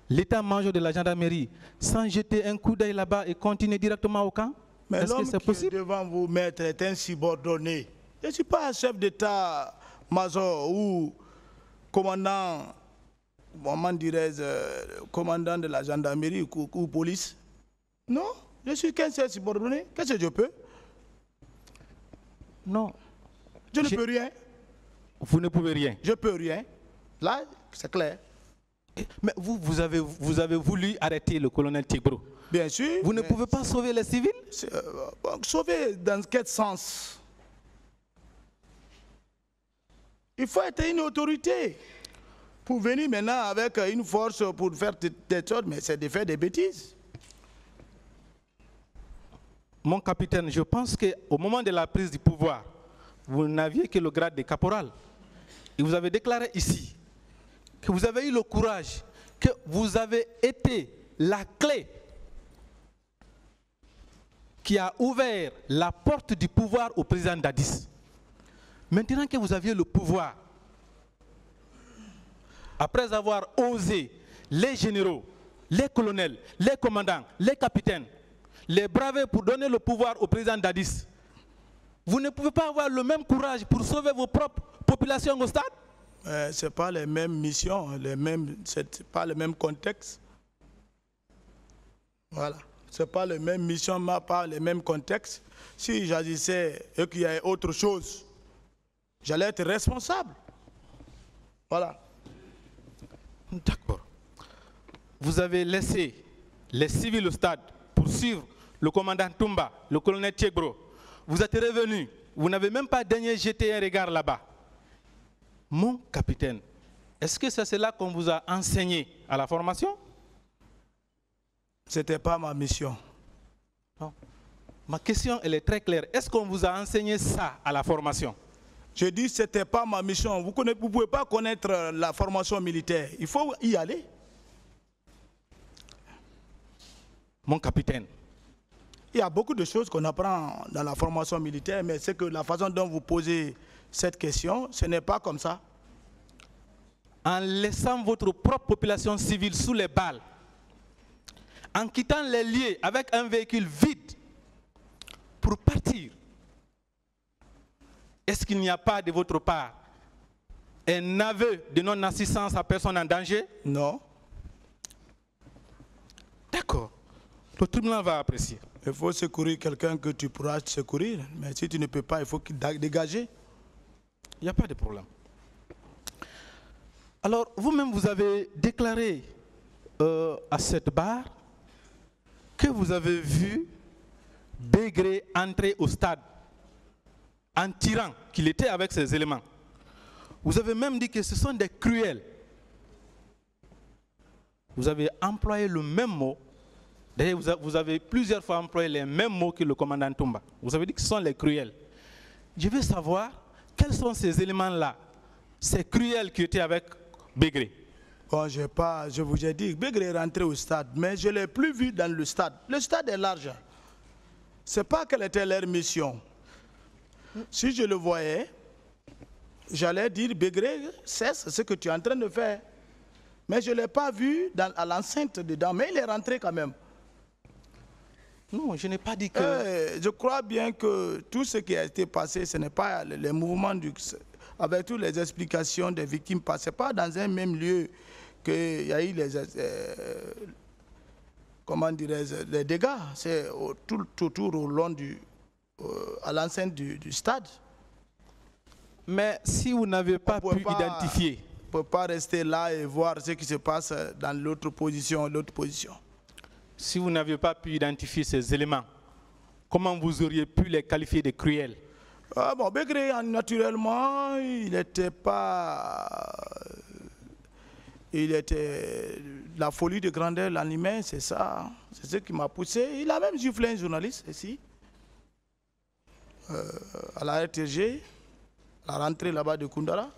l'état-major de la gendarmerie sans jeter un coup d'œil là-bas et continuer directement au camp? Mais l'homme qui est devant vous, maître, est un subordonné. Je ne suis pas un chef d'état-major ou commandant, comment dirais-je, commandant de la gendarmerie ou police. Non, je suis qu'un seul subordonné. Qu'est-ce que je peux? Non. Je ne peux rien. Vous ne pouvez rien? Je ne peux rien. Là, c'est clair. Mais vous avez voulu arrêter le colonel Tigbro. Bien sûr. Vous ne pouvez pas sauver les civils? Sauver dans quel sens? Il faut être une autorité. Pour venir maintenant avec une force pour faire des choses, mais c'est de faire des bêtises. Mon capitaine, je pense qu'au moment de la prise du pouvoir, vous n'aviez que le grade de caporal. Et vous avez déclaré ici que vous avez eu le courage, que vous avez été la clé qui a ouvert la porte du pouvoir au président Dadis. Maintenant que vous aviez le pouvoir, après avoir osé les généraux, les colonels, les commandants, les capitaines, les braver pour donner le pouvoir au président Dadis, vous ne pouvez pas avoir le même courage pour sauver vos propres populations au stade? Ce n'est pas les mêmes missions, ce n'est pas le même contexte. Voilà. Ce n'est pas les mêmes missions, pas les mêmes contextes. Si j'agissais et qu'il y ait autre chose, j'allais être responsable. Voilà. D'accord. Vous avez laissé les civils au stade pour suivre le commandant Toumba, le colonel Tigbro. Vous êtes revenu. Vous n'avez même pas daigné jeter un regard là-bas. Mon capitaine, est-ce que c'est cela qu'on vous a enseigné à la formation? Ce n'était pas ma mission. Non. Ma question, elle est très claire. Est-ce qu'on vous a enseigné ça à la formation? Je dis que ce n'était pas ma mission. Vous ne pouvez pas connaître la formation militaire. Il faut y aller. Mon capitaine. Il y a beaucoup de choses qu'on apprend dans la formation militaire, mais c'est que la façon dont vous posez cette question, ce n'est pas comme ça. En laissant votre propre population civile sous les balles, en quittant les lieux avec un véhicule vide pour partir, est-ce qu'il n'y a pas de votre part un aveu de non-assistance à personne en danger? Non. D'accord. Le tribunal va apprécier. Il faut secourir quelqu'un que tu pourras secourir. Mais si tu ne peux pas, il faut dégager. Il n'y a pas de problème. Alors, vous-même, vous avez déclaré à cette barre que vous avez vu Bégré entrer au stade en tirant, qu'il était avec ses éléments. Vous avez même dit que ce sont des cruels. Vous avez employé le même mot. D'ailleurs, vous avez plusieurs fois employé les mêmes mots que le commandant Toumba. Vous avez dit que ce sont les cruels. Je veux savoir quels sont ces éléments-là, ces cruels qui étaient avec Bégré. Bon, je vous ai dit, Bégré est rentré au stade, mais je ne l'ai plus vu dans le stade. Le stade est large. Ce n'est pas quelle était leur mission. Si je le voyais, j'allais dire, Bégré, cesse ce que tu es en train de faire. Mais je ne l'ai pas vu à l'enceinte dedans, mais il est rentré quand même. Non, je n'ai pas dit que... je crois bien que tout ce qui a été passé, ce n'est pas les mouvements avec toutes les explications des victimes, ce n'est pas dans un même lieu qu'il y a eu les dégâts. C'est tout autour au long à l'enceinte du stade. Mais si vous n'avez pas pu identifier... On ne peut pas rester là et voir ce qui se passe dans l'autre position, Si vous n'aviez pas pu identifier ces éléments, comment vous auriez pu les qualifier de cruels? Bon, Begré, naturellement, il était la folie de grandeur l'animait, c'est ça. C'est ce qui m'a poussé. Il a même giflé un journaliste ici, à la RTG, à la rentrée là-bas de Koundara.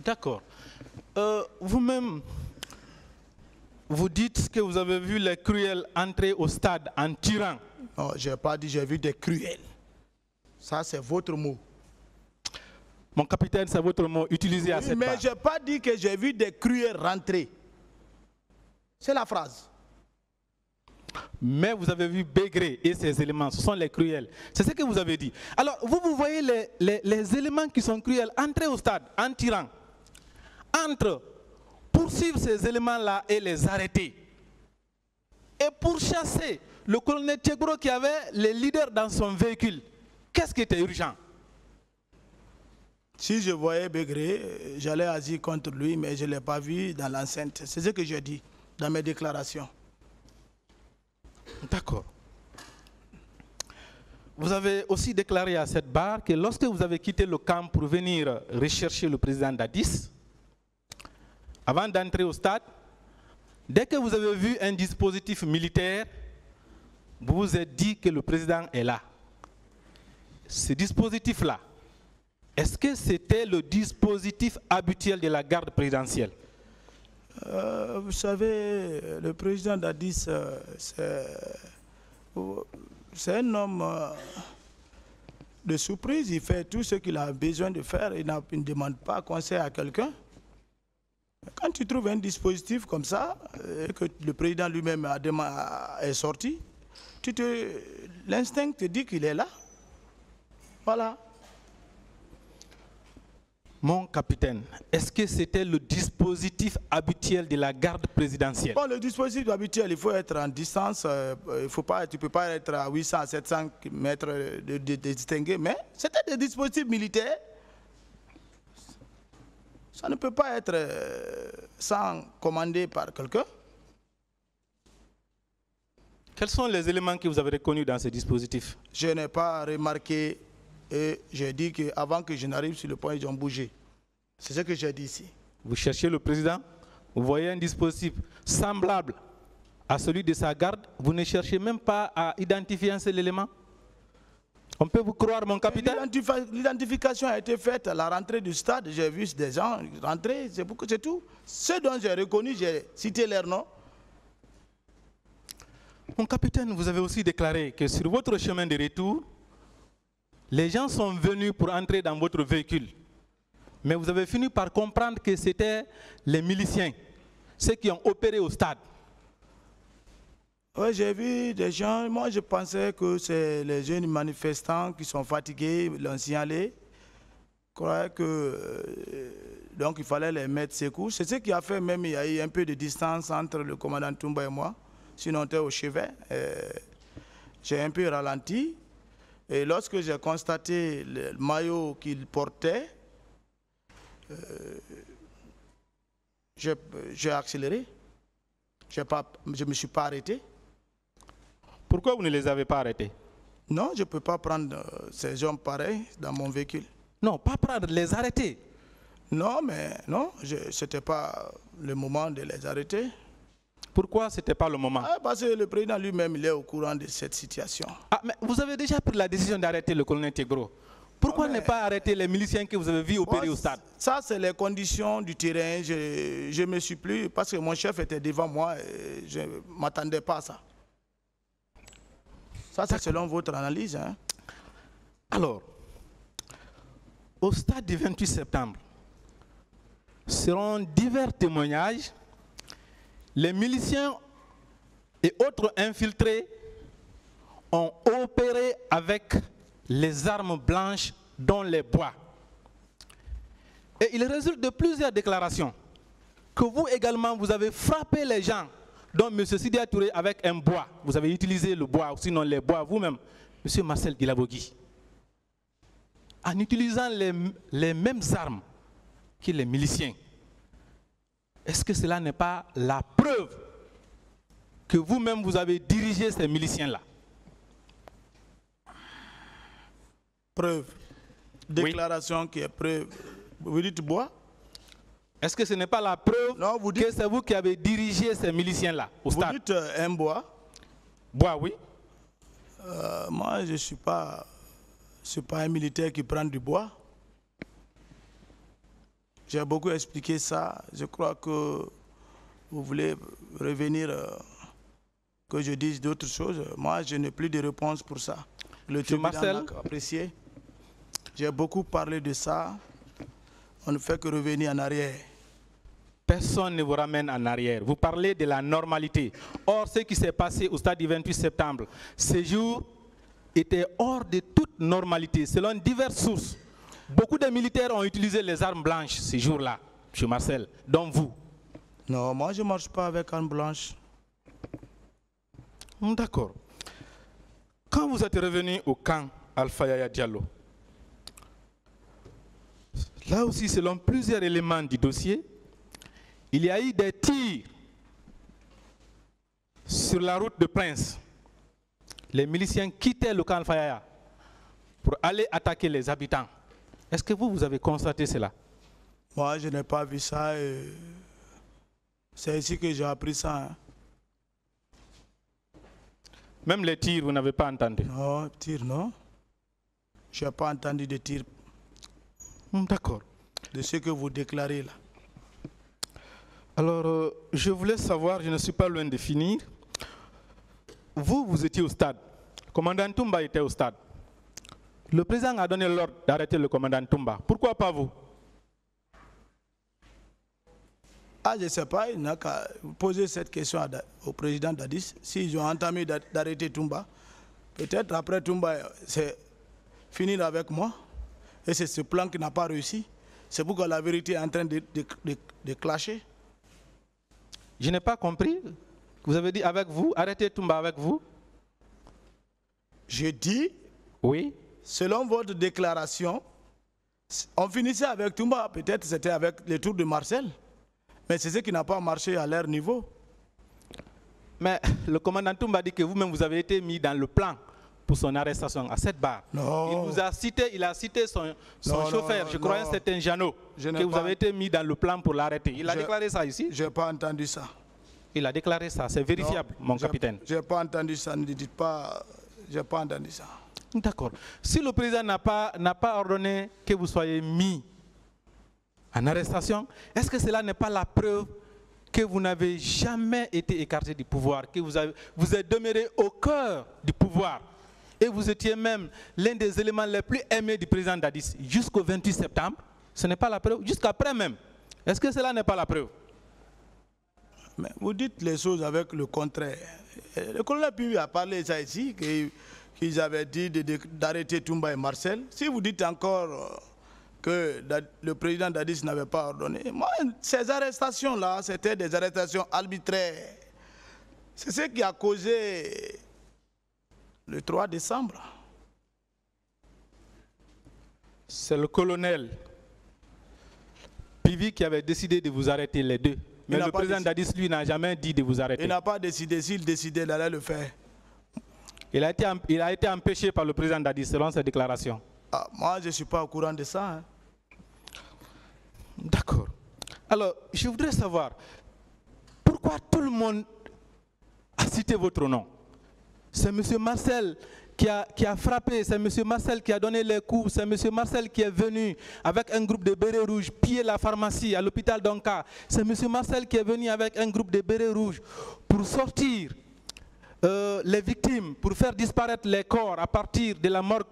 D'accord. Vous-même, vous dites que vous avez vu les cruels entrer au stade en tirant. Non, je n'ai pas dit j'ai vu des cruels. Ça, c'est votre mot. Mon capitaine, c'est votre mot utilisé à cette barre. Mais je n'ai pas dit que j'ai vu des cruels rentrer. C'est la phrase. Mais vous avez vu Begré et ses éléments, ce sont les cruels. C'est ce que vous avez dit. Alors, vous voyez les éléments qui sont cruels entrer au stade en tirant. Entre poursuivre ces éléments-là et les arrêter. Et pour chasser le colonel Tchegbro qui avait les leaders dans son véhicule, qu'est-ce qui était urgent? Si je voyais Begré, j'allais agir contre lui, mais je ne l'ai pas vu dans l'enceinte. C'est ce que je dis dans mes déclarations. D'accord. Vous avez aussi déclaré à cette barre que lorsque vous avez quitté le camp pour venir rechercher le président Dadis, avant d'entrer au stade, dès que vous avez vu un dispositif militaire, vous vous êtes dit que le président est là. Ce dispositif-là, est-ce que c'était le dispositif habituel de la garde présidentielle? Vous savez, le président Dadis, c'est un homme de surprise. Il fait tout ce qu'il a besoin de faire. Il ne demande pas conseil à quelqu'un. Quand tu trouves un dispositif comme ça, et que le président lui-même est sorti, l'instinct te dit qu'il est là. Voilà. Mon capitaine, est-ce que c'était le dispositif habituel de la garde présidentielle? Bon, le dispositif habituel, il faut être en distance. Tu ne peux pas être à 800, à 700 mètres de distinguer. Mais c'était des dispositifs militaires. Ça ne peut pas être sans commander par quelqu'un. Quels sont les éléments que vous avez reconnus dans ces dispositifs? Je n'ai pas remarqué et j'ai dit qu'avant que je n'arrive sur le point, ils ont bougé. C'est ce que j'ai dit ici. Vous cherchez le président, vous voyez un dispositif semblable à celui de sa garde, vous ne cherchez même pas à identifier un seul élément? On peut vous croire, mon capitaine? L'identification a été faite à la rentrée du stade. J'ai vu des gens rentrer, c'est tout. Ceux dont j'ai reconnu, j'ai cité leur nom. Mon capitaine, vous avez aussi déclaré que sur votre chemin de retour, les gens sont venus pour entrer dans votre véhicule. Mais vous avez fini par comprendre que c'était les miliciens, ceux qui ont opéré au stade. Oui, j'ai vu des gens, moi je pensais que c'est les jeunes manifestants qui sont fatigués, l'ont signalé. Je croyais que donc il fallait les mettre secours. C'est ce qui a fait même il y a eu un peu de distance entre le commandant Toumba et moi. Sinon on était au chevet. J'ai un peu ralenti. Et lorsque j'ai constaté le maillot qu'il portait, j'ai accéléré. Je ne me suis pas arrêté. Pourquoi vous ne les avez pas arrêtés? Non, je ne peux pas prendre ces hommes pareils dans mon véhicule. Non, pas prendre, les arrêter. Non, mais non, ce n'était pas le moment de les arrêter. Pourquoi ce n'était pas le moment? Parce que le président lui-même, il est au courant de cette situation. Ah, mais vous avez déjà pris la décision d'arrêter le colonel Tchegbro. Pourquoi ne pas arrêter les miliciens que vous avez vus opérer au stade? Ça, c'est les conditions du terrain. Je ne me suis plus, parce que mon chef était devant moi, et je ne m'attendais pas à ça. Ça, c'est selon votre analyse. Hein? Alors, au stade du 28 septembre, selon divers témoignages, les miliciens et autres infiltrés ont opéré avec les armes blanches dans les bois. Et il résulte de plusieurs déclarations que vous également, vous avez frappé les gens, dont M. Sidi Touré avec un bois. Vous avez utilisé le bois, ou sinon les bois vous-même, M. Marcel Guilabogui. En utilisant les mêmes armes que les miliciens. Est-ce que cela n'est pas la preuve que vous-même vous avez dirigé ces miliciens-là? Preuve. Déclaration qui est preuve. Vous dites bois? Est-ce que ce n'est pas la preuve non, vous dites, que c'est vous qui avez dirigé ces miliciens-là au stade? Vous dites un bois? Bois, oui. Moi, je ne suis pas un militaire qui prend du bois. J'ai beaucoup expliqué ça. Je crois que vous voulez revenir, que je dise d'autres choses. Moi, je n'ai plus de réponse pour ça. Le tribunal a apprécié. J'ai beaucoup parlé de ça. On ne fait que revenir en arrière. Personne ne vous ramène en arrière. Vous parlez de la normalité. Or, ce qui s'est passé au stade du 28 septembre, ce jour était hors de toute normalité, selon diverses sources. Beaucoup de militaires ont utilisé les armes blanches ces jours-là, M. Marcel, dont vous. Non, moi je ne marche pas avec armes blanches. D'accord. Quand vous êtes revenu au camp Alpha Yaya Diallo, là aussi, selon plusieurs éléments du dossier, il y a eu des tirs sur la route de Prince. Les miliciens quittaient le camp Alpha Yaya pour aller attaquer les habitants. Est-ce que vous avez constaté cela? Moi, je n'ai pas vu ça. C'est ici que j'ai appris ça. Hein. Même les tirs, vous n'avez pas entendu? Non, tirs, non. Je n'ai pas entendu de tirs. D'accord. De ce que vous déclarez là. Alors, je voulais savoir, je ne suis pas loin de finir. Vous étiez au stade. Le commandant Toumba était au stade. Le président a donné l'ordre d'arrêter le commandant Toumba. Pourquoi pas vous? Ah, je ne sais pas, il n'a qu'à poser cette question au président Dadis. S'ils ont entamé d'arrêter Toumba, peut-être après Toumba, c'est finir avec moi. Et c'est ce plan qui n'a pas réussi. C'est pourquoi la vérité est en train de clasher. Je n'ai pas compris. Vous avez dit avec vous, arrêtez Toumba avec vous? Je dis, oui. Selon votre déclaration, on finissait avec Toumba, peut-être c'était avec les tours de Marcel. Mais c'est ce qui n'a pas marché à leur niveau. Mais le commandant Toumba dit que vous-même vous avez été mis dans le plan pour son arrestation à cette barre. Non. Il vous a cité, son chauffeur, je crois un certain Jeannot, que vous avez été mis dans le plan pour l'arrêter. Il a déclaré ça ici? Je n'ai pas entendu ça. Il a déclaré ça, c'est vérifiable, mon capitaine. Je n'ai pas entendu ça, ne dites pas, je n'ai pas entendu ça. D'accord. Si le président n'a pas ordonné que vous soyez mis en arrestation, est-ce que cela n'est pas la preuve que vous n'avez jamais été écarté du pouvoir, que vous êtes demeuré au cœur du pouvoir et vous étiez même l'un des éléments les plus aimés du président Dadis jusqu'au 28 septembre? Ce n'est pas la preuve, jusqu'après même. Est-ce que cela n'est pas la preuve? Mais vous dites les choses avec le contraire. Le colonel Pivi a parlé de ça ici, qu'ils avaient dit d'arrêter Toumba et Marcel. Si vous dites encore que le président Dadis n'avait pas ordonné, moi, ces arrestations-là, c'était des arrestations arbitraires. C'est ce qui a causé le 3 décembre. C'est le colonel Pivi qui avait décidé de vous arrêter les deux. Mais le président Dadis, lui, n'a jamais dit de vous arrêter. Il n'a pas décidé. S'il décidait, il allait le faire. Il a été empêché par le président Dadis, selon ses déclarations. Ah, moi, je ne suis pas au courant de ça. Hein. D'accord. Alors, je voudrais savoir, pourquoi tout le monde a cité votre nom? C'est M. Marcel qui a frappé, c'est M. Marcel qui a donné les coups, c'est M. Marcel qui est venu avec un groupe de bérets rouges piller la pharmacie à l'hôpital d'Onka. C'est M. Marcel qui est venu avec un groupe de bérets rouges pour sortir les victimes, pour faire disparaître les corps à partir de la morgue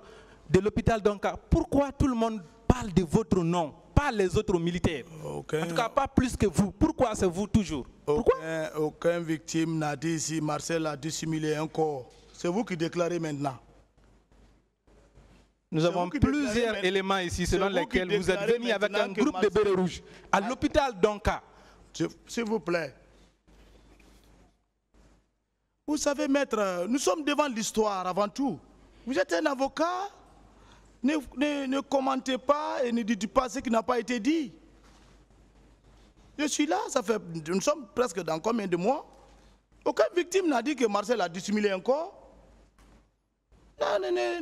de l'hôpital d'Onka. Pourquoi tout le monde parle de votre nom, pas les autres militaires? En tout cas, pas plus que vous. Pourquoi c'est vous toujours? Pourquoi? Aucune victime n'a dit ici Marcel a dissimulé un corps. C'est vous qui déclarez maintenant. Nous avons plusieurs éléments ici selon lesquels vous êtes venu avec un groupe de bérets rouges à l'hôpital d'Onka. S'il vous plaît. Vous savez, maître, nous sommes devant l'histoire avant tout. Vous êtes un avocat. Ne commentez pas et ne dites pas ce qui n'a pas été dit. Je suis là, nous sommes presque dans combien de mois? Aucune victime n'a dit que Marcel a dissimulé un corps.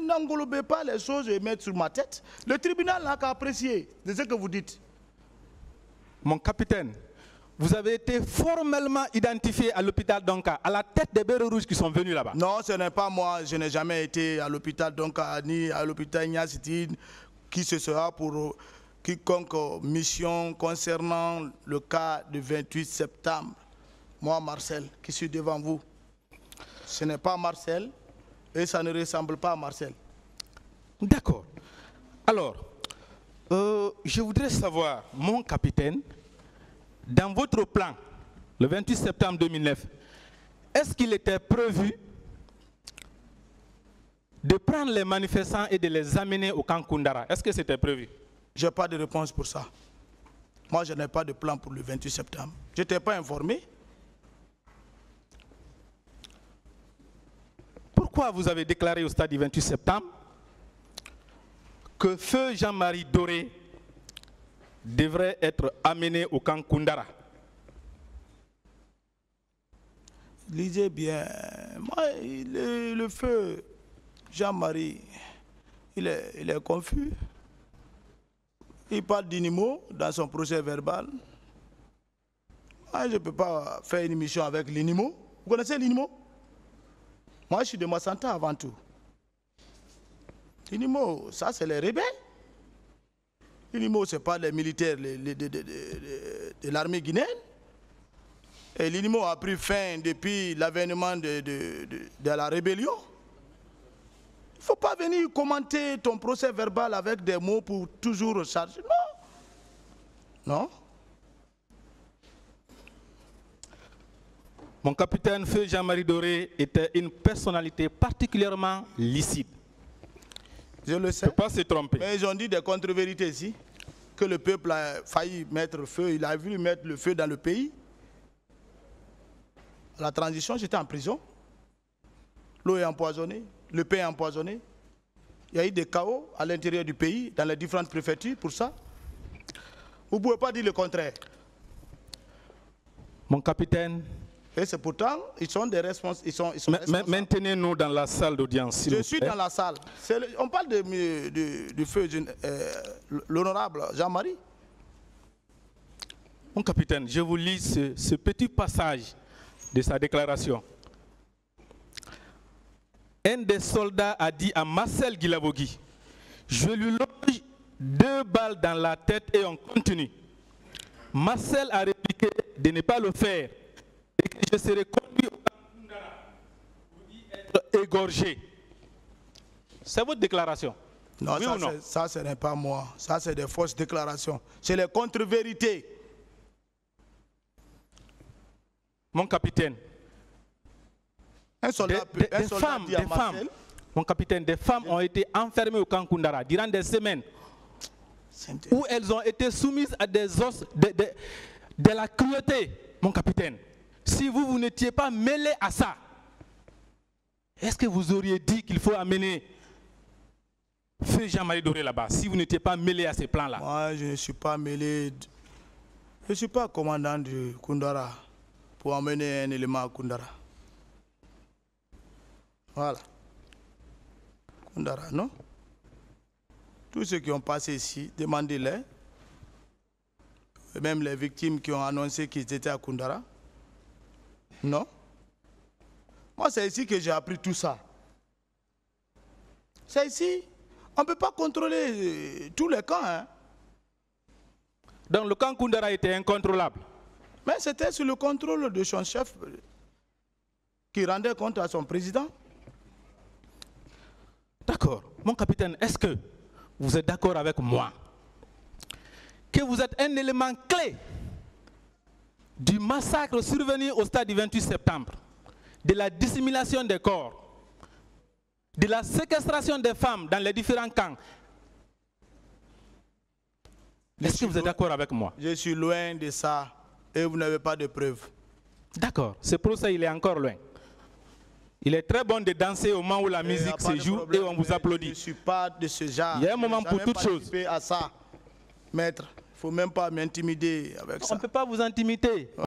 N'englobez pas les choses et mettre sur ma tête. Le tribunal n'a qu'à apprécier de ce que vous dites. Mon capitaine, vous avez été formellement identifié à l'hôpital d'Onka, à la tête des bérets rouges qui sont venus là-bas. Non, ce n'est pas moi. Je n'ai jamais été à l'hôpital d'Onka, ni à l'hôpital Niasiti, qui ce sera pour quiconque mission concernant le cas du 28 septembre. Moi, Marcel, qui suis devant vous. Ce n'est pas Marcel et ça ne ressemble pas à Marcel. D'accord. Alors, je voudrais savoir, mon capitaine, dans votre plan, le 28 septembre 2009, est-ce qu'il était prévu de prendre les manifestants et de les amener au camp Koundara? Est-ce que c'était prévu? Je n'ai pas de réponse pour ça. Moi, je n'ai pas de plan pour le 28 septembre. Je n'étais pas informé. Pourquoi vous avez déclaré au stade du 28 septembre que feu Jean-Marie Doré devrait être amené au camp Koundara? Lisez bien. Moi, le feu Jean-Marie, il est confus. Il parle d'Inimo dans son procès verbal. Moi, je ne peux pas faire une émission avec l'Inimo. Vous connaissez l'Inimo? Moi, je suis de Massanta avant tout. L'Inimo, ça, c'est les rebelles. L'Inimo, ce n'est pas les militaires de l'armée guinéenne. Et l'Inimo a pris fin depuis l'avènement de la rébellion. Il ne faut pas venir commenter ton procès verbal avec des mots pour toujours recharger. Non. Non. Mon capitaine, feu Jean-Marie Doré était une personnalité particulièrement licite. Je le sais. Il ne faut pas se tromper. Mais ils ont dit des contre-vérités ici. Que le peuple a failli mettre le feu. Il a voulu mettre le feu dans le pays. À la transition, j'étais en prison. L'eau est empoisonnée. Le pain est empoisonné. Il y a eu des chaos à l'intérieur du pays, dans les différentes préfectures pour ça. Vous ne pouvez pas dire le contraire. Mon capitaine. Et c'est pourtant, ils sont des responsables. Maintenez-nous dans la salle d'audience. Je suis dans la salle. On parle du feu l'honorable Jean-Marie. Mon capitaine, je vous lis ce petit passage de sa déclaration. Un des soldats a dit à Marcel Guilabogui, je lui loge 2 balles dans la tête et on continue. Marcel a répliqué de ne pas le faire et que je serai conduit au camp Koundara pour y être égorgé. C'est votre déclaration? Non, oui ça ce n'est pas moi. Ça, c'est des fausses déclarations. C'est les contre-vérités. Mon capitaine, mon capitaine, des femmes ont été enfermées au camp Koundara durant des semaines où elles ont été soumises à des os de la cruauté. Mon capitaine, si vous n'étiez pas mêlé à ça, est-ce que vous auriez dit qu'il faut amener feu Jean-Marie Doré là-bas, si vous n'étiez pas mêlé à ces plans-là? Moi, je ne suis pas mêlé. Je ne suis pas commandant du Koundara pour emmener un élément à Koundara. Voilà. Koundara, non? Tous ceux qui ont passé ici, demandez-les. Même les victimes qui ont annoncé qu'ils étaient à Koundara. Non? Moi, c'est ici que j'ai appris tout ça. C'est ici. On ne peut pas contrôler tous les camps. Hein? Donc le camp Koundara était incontrôlable? Mais c'était sous le contrôle de son chef qui rendait compte à son président. D'accord. Mon capitaine, est-ce que vous êtes d'accord avec moi que vous êtes un élément clé du massacre survenu au stade du 28 septembre, de la dissimulation des corps de la séquestration des femmes dans les différents camps. Est-ce que vous êtes d'accord avec moi? Je suis loin de ça et vous n'avez pas de preuves. D'accord, ce procès il est encore loin. Il est très bon de danser au moment où la musique se joue et on vous applaudit. Je ne suis pas de ce genre. Il y a un moment pour toute chose. À ça, maître, il ne faut même pas m'intimider avec ça. On ne peut pas vous intimider.